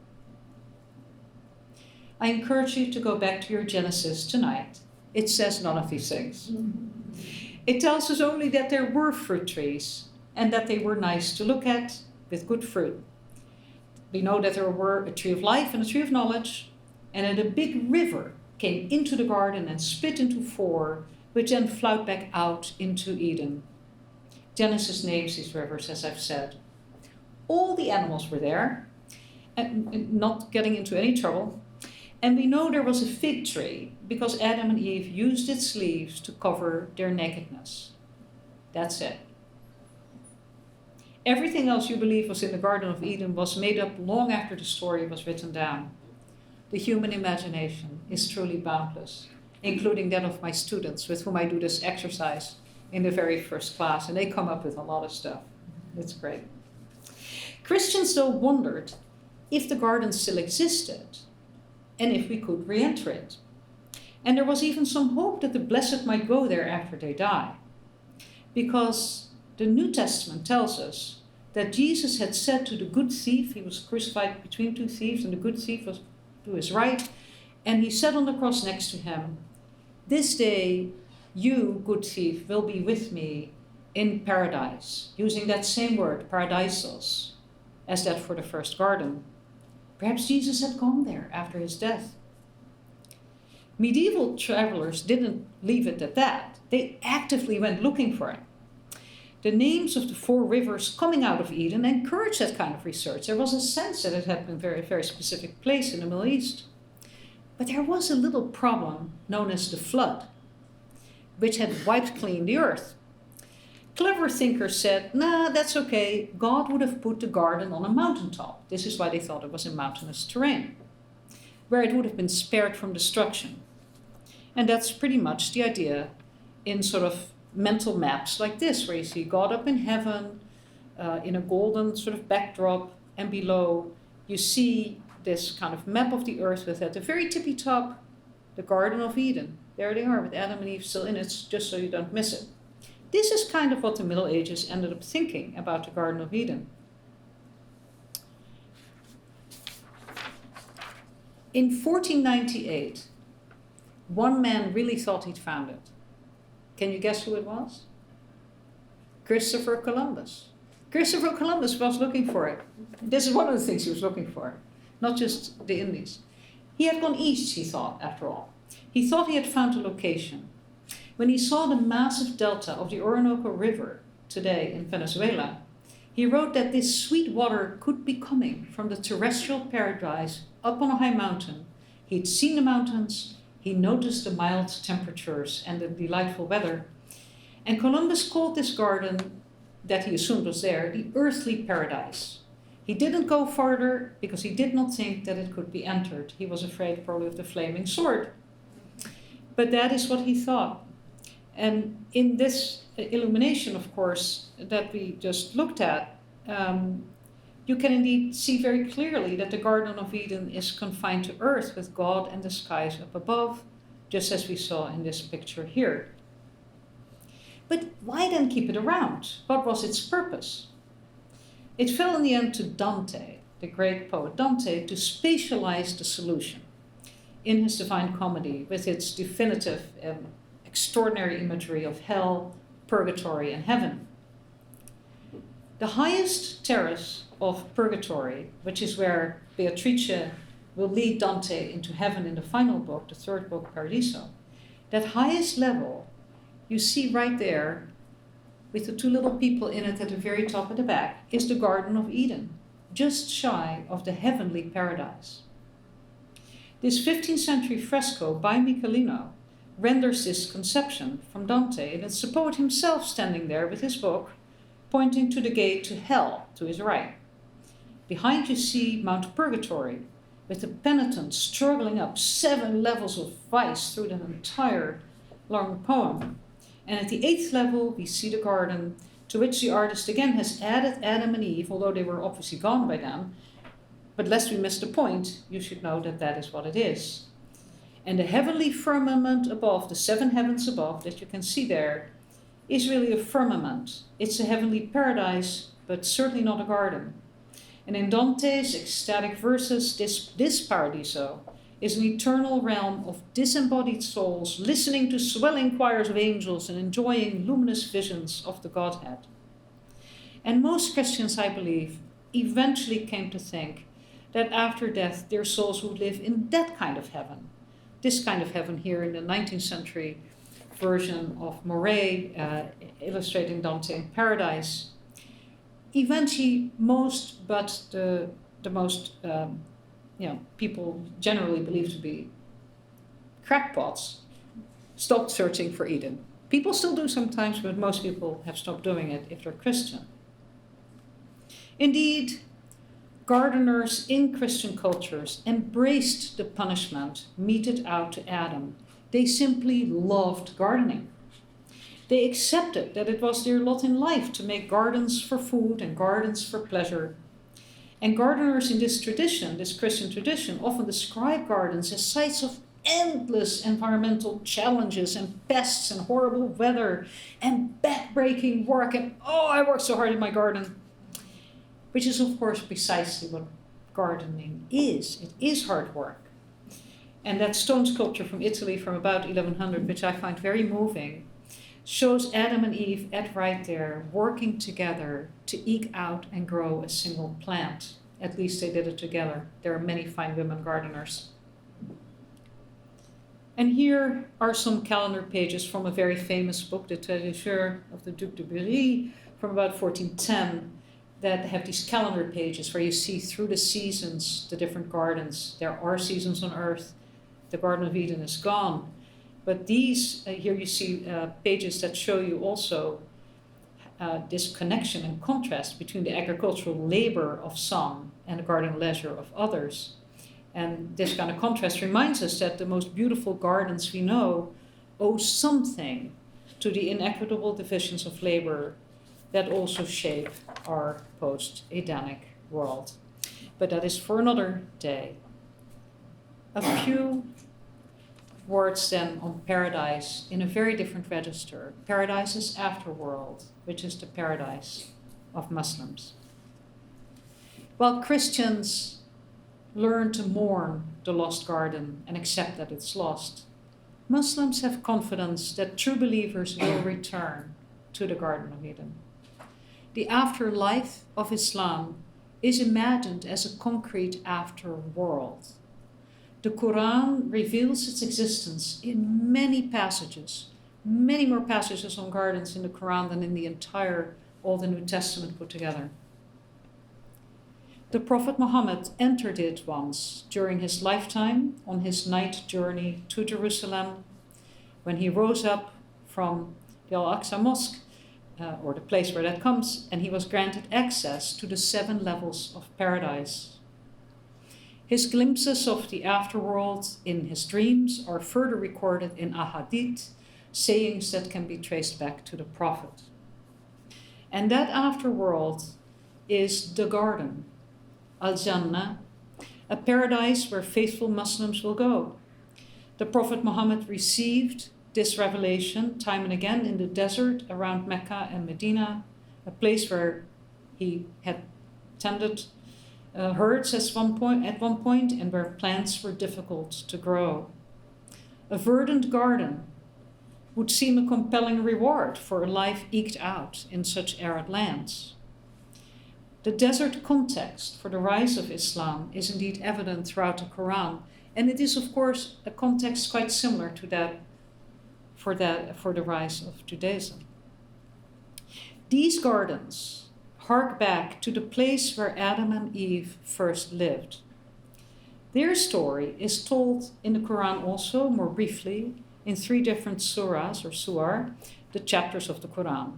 I encourage you to go back to your Genesis tonight. It says none of these things. It tells us only that there were fruit trees and that they were nice to look at with good fruit. We know that there were a tree of life and a tree of knowledge, and that a big river came into the garden and split into four, which then flowed back out into Eden. Genesis names these rivers, as I've said. All the animals were there, and not getting into any trouble. And we know there was a fig tree because Adam and Eve used its leaves to cover their nakedness. That's it. Everything else you believe was in the Garden of Eden was made up long after the story was written down. The human imagination is truly boundless, including that of my students with whom I do this exercise in the very first class, and they come up with a lot of stuff. It's great. Christians, though, wondered if the garden still existed and if we could re-enter it. And there was even some hope that the blessed might go there after they die, because the New Testament tells us that Jesus had said to the good thief, he was crucified between two thieves, and the good thief was to his right, and he said on the cross next to him, "This day you, good thief, will be with me in paradise," using that same word, paradisos, as that for the first garden. Perhaps Jesus had gone there after his death. Medieval travelers didn't leave it at that. They actively went looking for it. The names of the four rivers coming out of Eden encouraged that kind of research. There was a sense that it had been a very, very specific place in the Middle East. But there was a little problem known as the flood, which had wiped clean the earth. Clever thinkers said, nah, that's okay. God would have put the garden on a mountaintop. This is why they thought it was in mountainous terrain, where it would have been spared from destruction. And that's pretty much the idea in sort of mental maps like this, where you see God up in heaven, in a golden sort of backdrop, and below you see this kind of map of the earth with at the very tippy top, the Garden of Eden. There they are with Adam and Eve still in it, just so you don't miss it. This is kind of what the Middle Ages ended up thinking about the Garden of Eden. In 1498, one man really thought he'd found it. Can you guess who it was? Christopher Columbus. Christopher Columbus was looking for it. This is one of the things he was looking for, not just the Indies. He had gone east, he thought, after all. He thought he had found a location. When he saw the massive delta of the Orinoco River today in Venezuela, he wrote that this sweet water could be coming from the terrestrial paradise up on a high mountain. He'd seen the mountains, he noticed the mild temperatures and the delightful weather, and Columbus called this garden that he assumed was there the earthly paradise. He didn't go farther because he did not think that it could be entered. He was afraid probably of the flaming sword. But that is what he thought. And in this illumination, of course, that we just looked at, you can indeed see very clearly that the Garden of Eden is confined to earth with God and the skies up above, just as we saw in this picture here. But why then keep it around? What was its purpose? It fell in the end to Dante, the great poet Dante, to spatialize the solution in his Divine Comedy with its definitive and extraordinary imagery of hell, purgatory, and heaven. The highest terrace of purgatory, which is where Beatrice will lead Dante into heaven in the final book, the third book, Paradiso, that highest level you see right there with the two little people in it at the very top and the back is the Garden of Eden, just shy of the heavenly paradise. This 15th century fresco by Michelino renders this conception from Dante, and it's the poet himself standing there with his book, pointing to the gate to hell to his right. Behind you see Mount Purgatory, with the penitent struggling up 7 levels of vice through the entire long poem. And at the 8th level, we see the garden, to which the artist again has added Adam and Eve, although they were obviously gone by then. But lest we miss the point, you should know that that is what it is. And the heavenly firmament above, the 7 heavens above that you can see there, is really a firmament. It's a heavenly paradise, but certainly not a garden. And in Dante's ecstatic verses, this Paradiso is an eternal realm of disembodied souls listening to swelling choirs of angels and enjoying luminous visions of the Godhead. And most Christians, I believe, eventually came to think that after death their souls would live in that kind of heaven. This kind of heaven here in the 19th century version of Mariët, illustrating Dante in Paradise. Eventually, most, but the most, people generally believed to be crackpots, stopped searching for Eden. People still do sometimes, but most people have stopped doing it if they're Christian. Indeed, gardeners in Christian cultures embraced the punishment meted out to Adam. They simply loved gardening. They accepted that it was their lot in life to make gardens for food and gardens for pleasure. And gardeners in this tradition, this Christian tradition, often describe gardens as sites of endless environmental challenges and pests and horrible weather and back-breaking work and, oh, I worked so hard in my garden. Which is, of course, precisely what gardening is. It is hard work. And that stone sculpture from Italy from about 1100, which I find very moving, shows Adam and Eve right there, working together to eke out and grow a single plant. At least they did it together. There are many fine women gardeners. And here are some calendar pages from a very famous book, the Treasure of the Duc de Berry, from about 1410, that have these calendar pages where you see through the seasons, the different gardens. There are seasons on earth, the Garden of Eden is gone. But these, here you see pages that show you also this connection and contrast between the agricultural labor of some and the garden leisure of others. And this kind of contrast reminds us that the most beautiful gardens we know owe something to the inequitable divisions of labor that also shape our post-Adamic world. But that is for another day. A few words then on paradise in a very different register. Paradise's afterworld, which is the paradise of Muslims. While Christians learn to mourn the lost garden and accept that it's lost, Muslims have confidence that true believers will return to the Garden of Eden. The afterlife of Islam is imagined as a concrete afterworld. The Quran reveals its existence in many passages, many more passages on gardens in the Quran than in the entire Old and New Testament put together. The Prophet Muhammad entered it once during his lifetime on his night journey to Jerusalem, when he rose up from the Al-Aqsa Mosque, or the place where that comes, and he was granted access to the 7 levels of paradise. His glimpses of the afterworld in his dreams are further recorded in ahadith, sayings that can be traced back to the Prophet. And that afterworld is the garden, Al-Jannah, a paradise where faithful Muslims will go. The Prophet Muhammad received this revelation time and again in the desert around Mecca and Medina, a place where he had tended herds at one point and where plants were difficult to grow. A verdant garden would seem a compelling reward for a life eked out in such arid lands. The desert context for the rise of Islam is indeed evident throughout the Quran, and it is of course a context quite similar to that for the rise of Judaism. These gardens hark back to the place where Adam and Eve first lived. Their story is told in the Quran also, more briefly, in 3 different surahs or suar, the chapters of the Quran.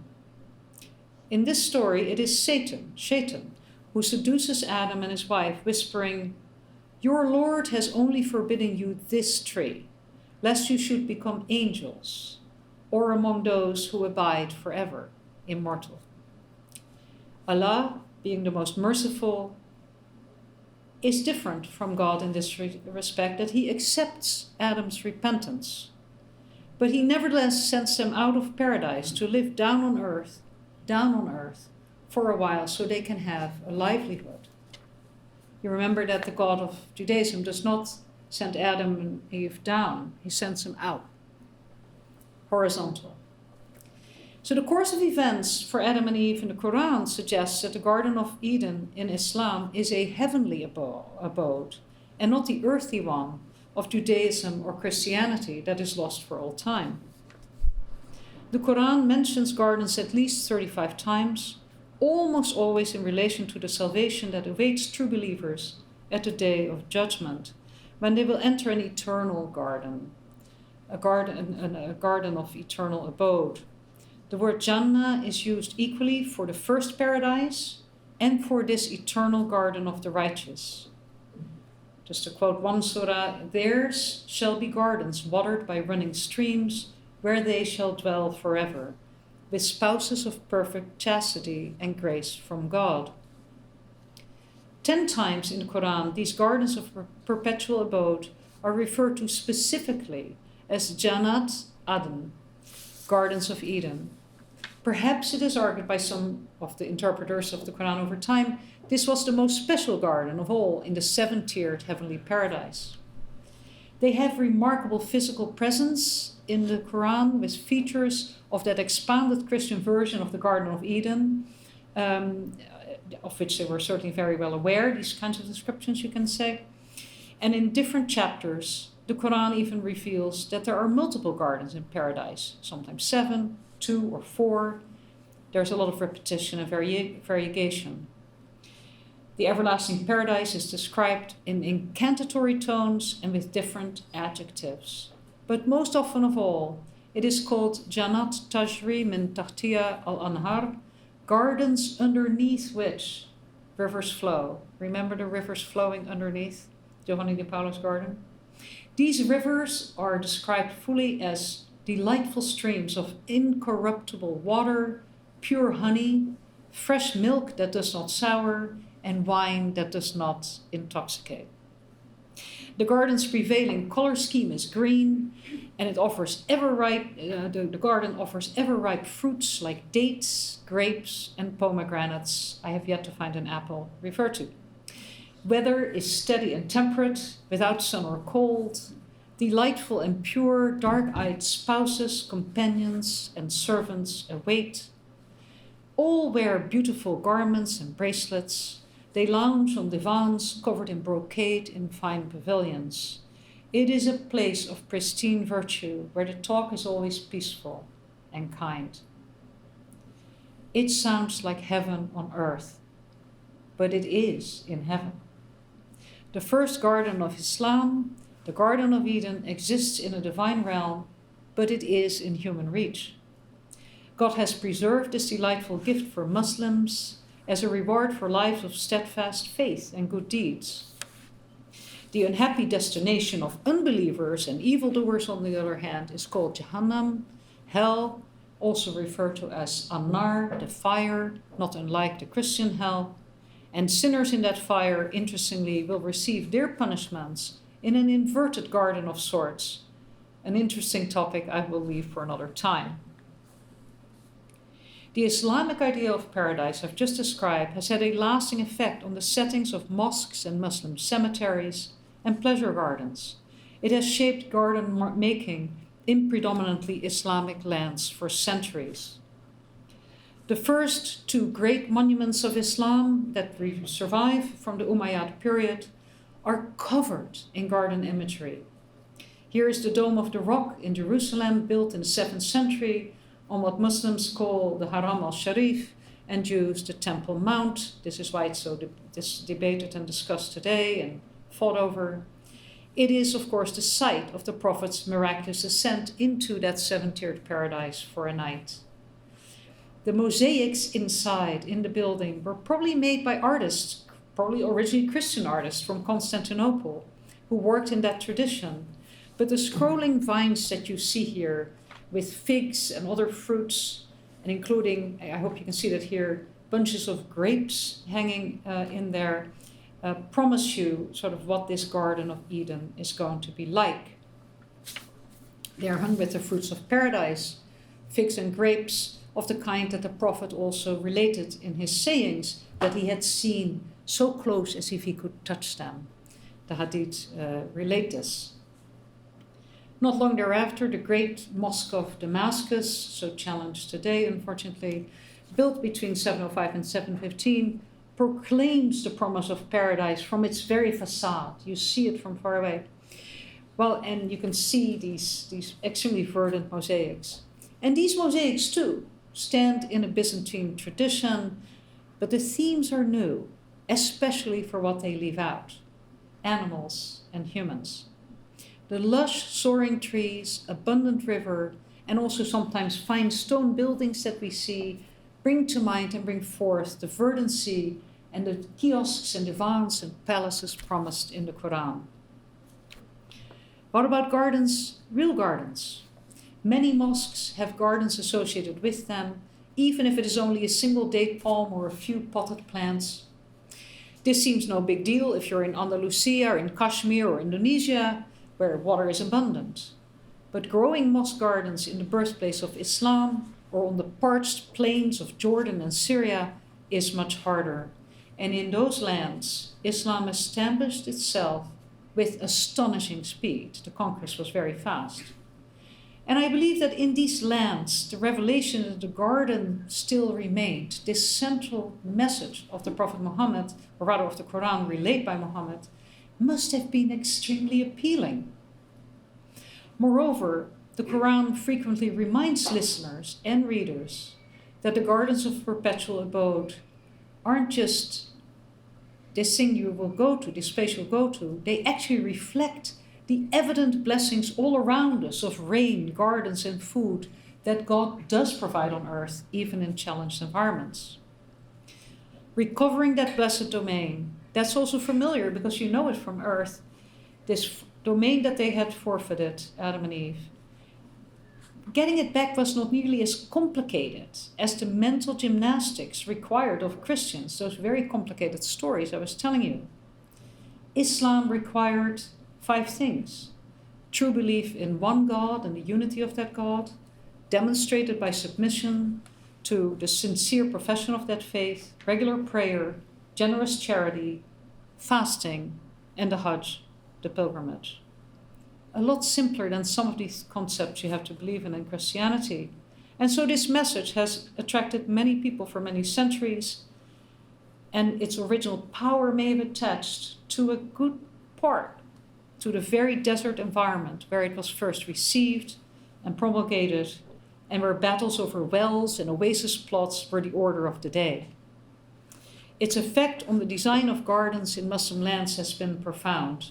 In this story, it is Shaitan, who seduces Adam and his wife, whispering, "Your Lord has only forbidden you this tree, lest you should become angels, or among those who abide forever, immortal." Allah, being the most merciful, is different from God in this respect, that he accepts Adam's repentance. But he nevertheless sends them out of paradise to live down on earth, for a while, so they can have a livelihood. You remember that the God of Judaism does not send Adam and Eve down, he sends them out, horizontal. So the course of events for Adam and Eve in the Quran suggests that the Garden of Eden in Islam is a heavenly abode and not the earthly one of Judaism or Christianity that is lost for all time. The Quran mentions gardens at least 35 times, almost always in relation to the salvation that awaits true believers at the day of judgment, when they will enter an eternal garden, a garden of eternal abode. The word Jannah is used equally for the first paradise and for this eternal garden of the righteous. Just to quote one surah, "Theirs shall be gardens watered by running streams, where they shall dwell forever, with spouses of perfect chastity and grace from God." 10 times in the Quran, these gardens of perpetual abode are referred to specifically as Jannat Aden, gardens of Eden. Perhaps it is argued by some of the interpreters of the Quran over time, this was the most special garden of all in the 7-tiered heavenly paradise. They have remarkable physical presence in the Quran with features of that expanded Christian version of the Garden of Eden, of which they were certainly very well aware, these kinds of descriptions you can say. And in different chapters, the Quran even reveals that there are multiple gardens in paradise, sometimes 7, 2 or 4. There's a lot of repetition and variegation. The everlasting paradise is described in incantatory tones and with different adjectives. But most often of all, it is called Jannat Tajri min Tahtiya al-Anhar, gardens underneath which rivers flow. Remember the rivers flowing underneath Johanni de Paulus garden? These rivers are described fully as delightful streams of incorruptible water, pure honey, fresh milk that does not sour, and wine that does not intoxicate. The garden's prevailing color scheme is green, and it offers the garden offers ever-ripe fruits like dates, grapes, and pomegranates. I have yet to find an apple referred to. Weather is steady and temperate, without sun or cold. Delightful and pure, dark-eyed spouses, companions, and servants await. All wear beautiful garments and bracelets. They lounge on divans covered in brocade in fine pavilions. It is a place of pristine virtue where the talk is always peaceful and kind. It sounds like heaven on earth, but it is in heaven. The first garden of Islam, the Garden of Eden, exists in a divine realm, but it is in human reach. God has preserved this delightful gift for Muslims as a reward for lives of steadfast faith and good deeds. The unhappy destination of unbelievers and evildoers, on the other hand, is called Jahannam, hell, also referred to as An-Nar, the fire, not unlike the Christian hell. And sinners in that fire, interestingly, will receive their punishments in an inverted garden of sorts. An interesting topic I will leave for another time. The Islamic idea of paradise I've just described has had a lasting effect on the settings of mosques and Muslim cemeteries and pleasure gardens. It has shaped garden making in predominantly Islamic lands for centuries. The first two great monuments of Islam that survive from the Umayyad period are covered in garden imagery. Here is the Dome of the Rock in Jerusalem, built in the 7th century, on what Muslims call the Haram al-Sharif and Jews the Temple Mount. This is why it's so debated and discussed today and fought over. It is, of course, the site of the Prophet's miraculous ascent into that 7-tiered paradise for a night. The mosaics inside in the building were probably made by artists, probably originally Christian artists from Constantinople, who worked in that tradition. But the scrolling vines that you see here, with figs and other fruits, and including, I hope you can see that here, bunches of grapes hanging in there, promise you sort of what this Garden of Eden is going to be like. They are hung with the fruits of paradise, figs and grapes of the kind that the Prophet also related in his sayings that he had seen so close as if he could touch them. The Hadith relate this. Not long thereafter, the great Mosque of Damascus, so challenged today, unfortunately, built between 705 and 715, proclaims the promise of paradise from its very facade. You see it from far away. Well, and you can see these extremely verdant mosaics. And these mosaics, too, stand in a Byzantine tradition, but the themes are new, especially for what they leave out: animals and humans. The lush, soaring trees, abundant river, and also sometimes fine stone buildings that we see bring to mind and bring forth the verdancy and the kiosks and divans and palaces promised in the Quran. What about gardens? Real gardens. Many mosques have gardens associated with them, even if it is only a single date palm or a few potted plants. This seems no big deal if you're in Andalusia or in Kashmir or Indonesia, where water is abundant. But growing mosque gardens in the birthplace of Islam or on the parched plains of Jordan and Syria is much harder. And in those lands, Islam established itself with astonishing speed. The conquest was very fast. And I believe that in these lands, the revelation of the garden still remained. This central message of the Prophet Muhammad, or rather of the Quran relayed by Muhammad, must have been extremely appealing. Moreover, the Quran frequently reminds listeners and readers that the gardens of perpetual abode aren't just this thing you will go to, this place you'll go to, they actually reflect the evident blessings all around us of rain, gardens, and food that God does provide on earth, even in challenged environments. Recovering that blessed domain, that's also familiar because you know it from earth, this domain that they had forfeited, Adam and Eve. Getting it back was not nearly as complicated as the mental gymnastics required of Christians, those very complicated stories I was telling you. Islam required 5 things: true belief in one God and the unity of that God, demonstrated by submission to the sincere profession of that faith, regular prayer, generous charity, fasting, and the Hajj, the pilgrimage. A lot simpler than some of these concepts you have to believe in Christianity. And so this message has attracted many people for many centuries, and its original power may have attached to a good part to the very desert environment where it was first received and promulgated, and where battles over wells and oasis plots were the order of the day. Its effect on the design of gardens in Muslim lands has been profound.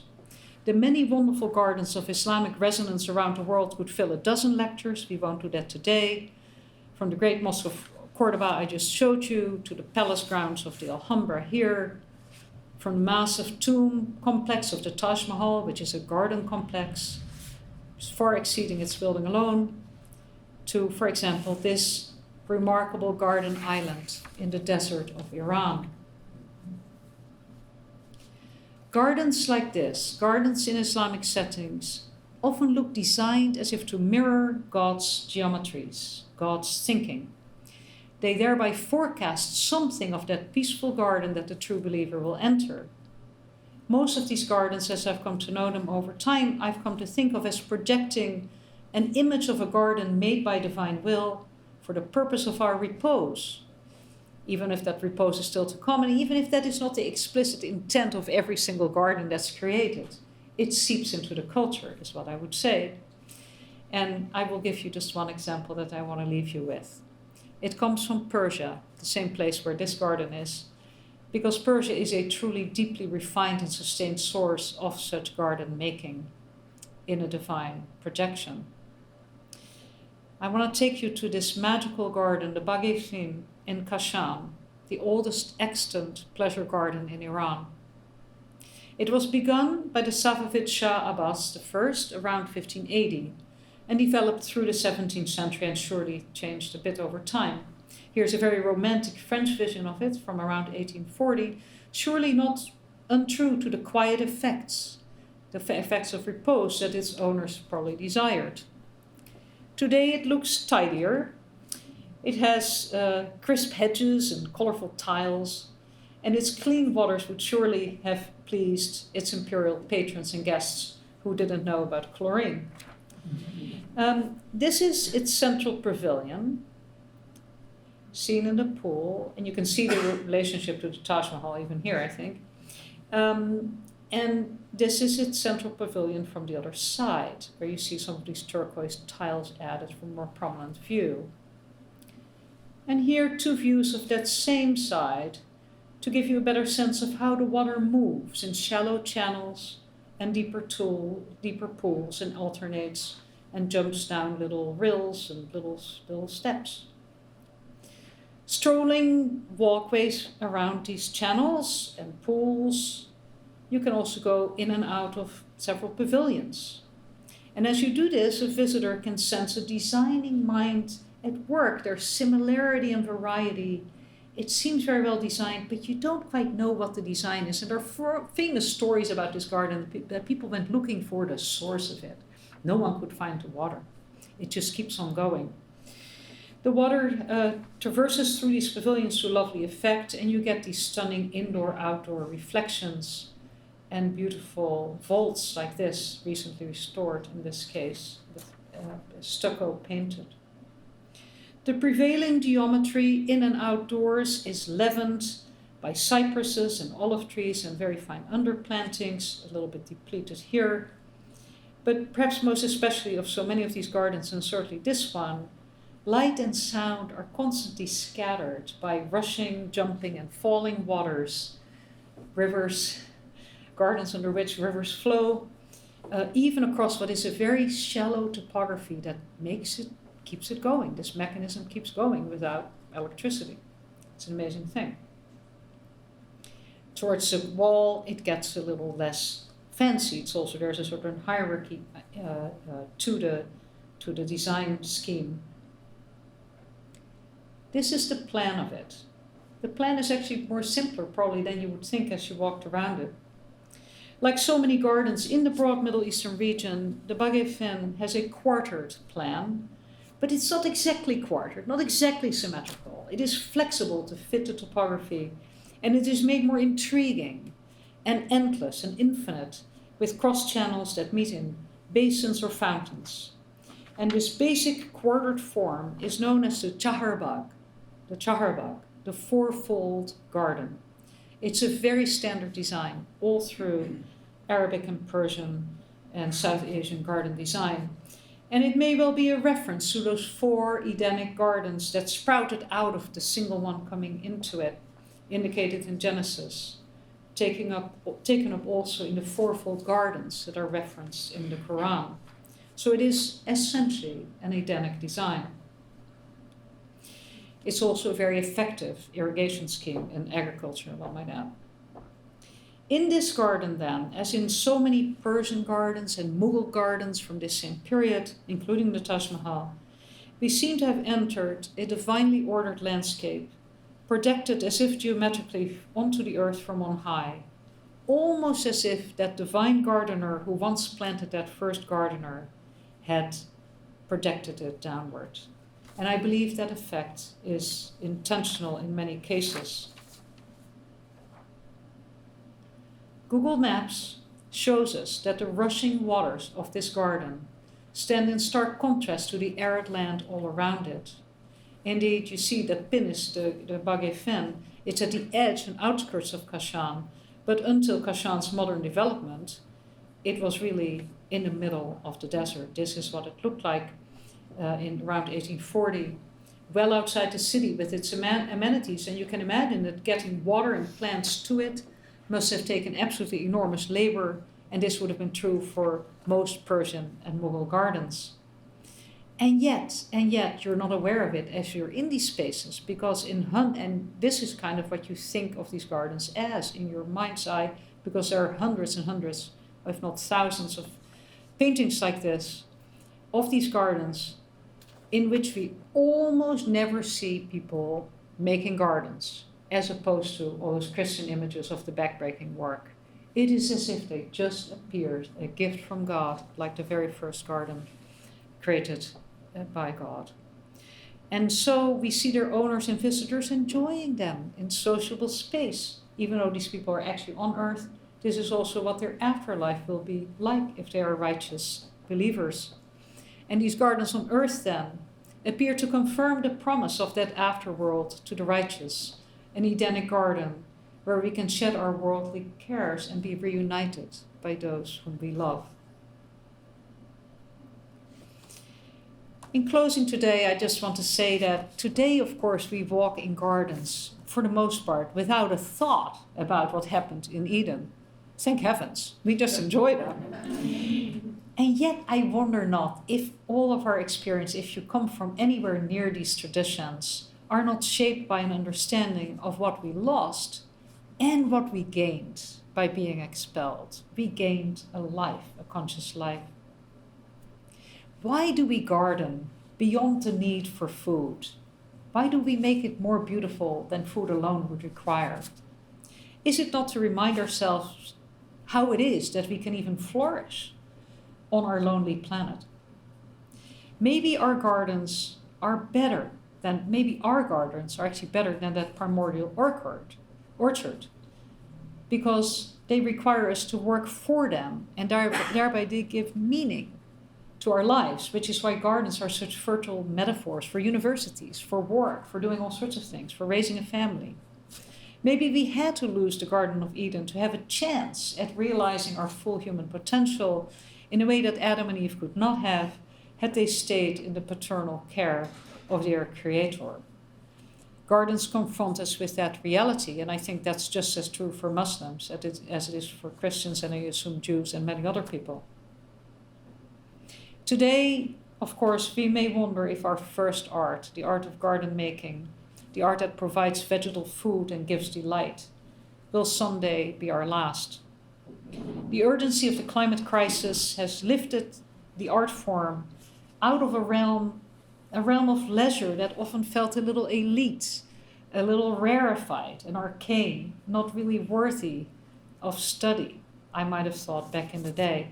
The many wonderful gardens of Islamic resonance around the world could fill a dozen lectures. We won't do that today. From the great mosque of Cordoba I just showed you, to the palace grounds of the Alhambra here, from the massive tomb complex of the Taj Mahal, which is a garden complex, far exceeding its building alone, to, for example, this remarkable garden island in the desert of Iran. Gardens like this, gardens in Islamic settings, often look designed as if to mirror God's geometries, God's thinking. They thereby forecast something of that peaceful garden that the true believer will enter. Most of these gardens, as I've come to know them over time, I've come to think of as projecting an image of a garden made by divine will for the purpose of our repose, even if that repose is still to come, and even if that is not the explicit intent of every single garden that's created. It seeps into the culture, is what I would say. And I will give you just one example that I want to leave you with. It comes from Persia, the same place where this garden is, because Persia is a truly deeply refined and sustained source of such garden making in a divine projection. I want to take you to this magical garden, the Bagh-e-Fin in Kashan, the oldest extant pleasure garden in Iran. It was begun by the Safavid Shah Abbas I around 1580 and developed through the 17th century and surely changed a bit over time. Here's a very romantic French vision of it from around 1840, surely not untrue to the quiet effects, the effects of repose that its owners probably desired. Today it looks tidier. It has crisp hedges and colorful tiles, and its clean waters would surely have pleased its imperial patrons and guests who didn't know about chlorine. This is its central pavilion, seen in the pool, and you can see the relationship to the Taj Mahal even here, I think. And this is its central pavilion from the other side, where you see some of these turquoise tiles added for a more prominent view. And here 2 views of that same side to give you a better sense of how the water moves in shallow channels and deeper pools, and alternates and jumps down little rills and little steps. Strolling walkways around these channels and pools, you can also go in and out of several pavilions. And as you do this, a visitor can sense a designing mind at work. There's similarity and variety. It seems very well designed, but you don't quite know what the design is. And there are famous stories about this garden that people went looking for the source of it. No one could find the water. It just keeps on going. The water traverses through these pavilions to a lovely effect, and you get these stunning indoor-outdoor reflections and beautiful vaults like this, recently restored in this case, with stucco painted. The prevailing geometry in and outdoors is leavened by cypresses and olive trees and very fine underplantings, a little bit depleted here. But perhaps most especially of so many of these gardens, and certainly this one, light and sound are constantly scattered by rushing, jumping, and falling waters rivers, gardens under which rivers flow, even across what is a very shallow topography that keeps it going. This mechanism keeps going without electricity. It's an amazing thing. Towards the wall, it gets a little less fancy. It's also, there's a sort of hierarchy to the design scheme. This is the plan of it. The plan is actually more simpler probably than you would think as you walked around it. Like so many gardens in the broad Middle Eastern region, the Baghe Fen has a quartered plan, but it's not exactly quartered, not exactly symmetrical. It is flexible to fit the topography, and it is made more intriguing and endless and infinite with cross channels that meet in basins or fountains. And this basic quartered form is known as the chaharbagh, the fourfold garden. It's a very standard design all through Arabic and Persian and South Asian garden design. And it may well be a reference to those 4 Edenic gardens that sprouted out of the single one coming into it, indicated in Genesis, taken up also in the fourfold gardens that are referenced in the Quran. So it is essentially an Edenic design. It's also a very effective irrigation scheme in agriculture, one might add. In this garden then, as in so many Persian gardens and Mughal gardens from this same period, including the Taj Mahal, we seem to have entered a divinely ordered landscape, projected as if geometrically onto the earth from on high, almost as if that divine gardener who once planted that first gardener had projected it downward. And I believe that effect is intentional in many cases. Google Maps shows us that the rushing waters of this garden stand in stark contrast to the arid land all around it. Indeed, you see that Pinis, the Baghe Fen, it's at the edge and outskirts of Kashan, but until Kashan's modern development, it was really in the middle of the desert. This is what it looked like in around 1840, well outside the city with its amenities. And you can imagine that getting water and plants to it must have taken absolutely enormous labor, and this would have been true for most Persian and Mughal gardens. And yet, you're not aware of it as you're in these spaces, because and this is kind of what you think of these gardens as in your mind's eye, because there are hundreds and hundreds, if not thousands, of paintings like this of these gardens in which we almost never see people making gardens, as opposed to all those Christian images of the backbreaking work. It is as if they just appeared, a gift from God, like the very first garden created by God. And so we see their owners and visitors enjoying them in sociable space. Even though these people are actually on earth, this is also what their afterlife will be like if they are righteous believers. And these gardens on earth then appear to confirm the promise of that afterworld to the righteous, an Edenic garden where we can shed our worldly cares and be reunited by those whom we love. In closing today, I just want to say that today, of course, we walk in gardens, for the most part, without a thought about what happened in Eden. Thank heavens, we just enjoy them. And yet I wonder not if all of our experience, if you come from anywhere near these traditions, are not shaped by an understanding of what we lost and what we gained by being expelled. We gained a life, a conscious life. Why do we garden beyond the need for food? Why do we make it more beautiful than food alone would require? Is it not to remind ourselves how it is that we can even flourish on our lonely planet? Maybe our gardens are better than, actually better than that primordial orchard, because they require us to work for them, and thereby they give meaning to our lives, which is why gardens are such fertile metaphors for universities, for work, for doing all sorts of things, for raising a family. Maybe we had to lose the Garden of Eden to have a chance at realizing our full human potential in a way that Adam and Eve could not have had they stayed in the paternal care of their Creator. Gardens confront us with that reality, and I think that's just as true for Muslims as it is for Christians, and I assume Jews and many other people. Today, of course, we may wonder if our first art, the art of garden making, the art that provides vegetal food and gives delight, will someday be our last. The urgency of the climate crisis has lifted the art form out of a realm of leisure that often felt a little elite, a little rarefied and arcane, not really worthy of study, I might have thought back in the day.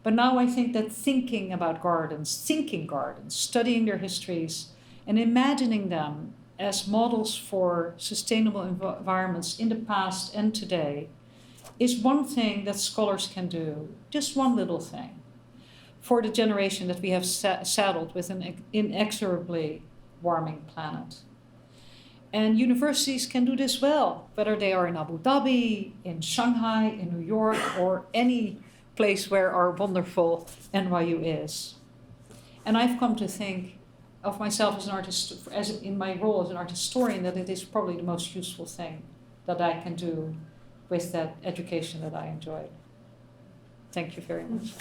But now I think that thinking about gardens, studying their histories, and imagining them as models for sustainable environments in the past and today is one thing that scholars can do, just one little thing, for the generation that we have saddled with an inexorably warming planet. And universities can do this well, whether they are in Abu Dhabi, in Shanghai, in New York, or any place where our wonderful NYU is. And I've come to think of myself as an artist, as in my role as an art historian, that it is probably the most useful thing that I can do with that education that I enjoyed. Thank you very much.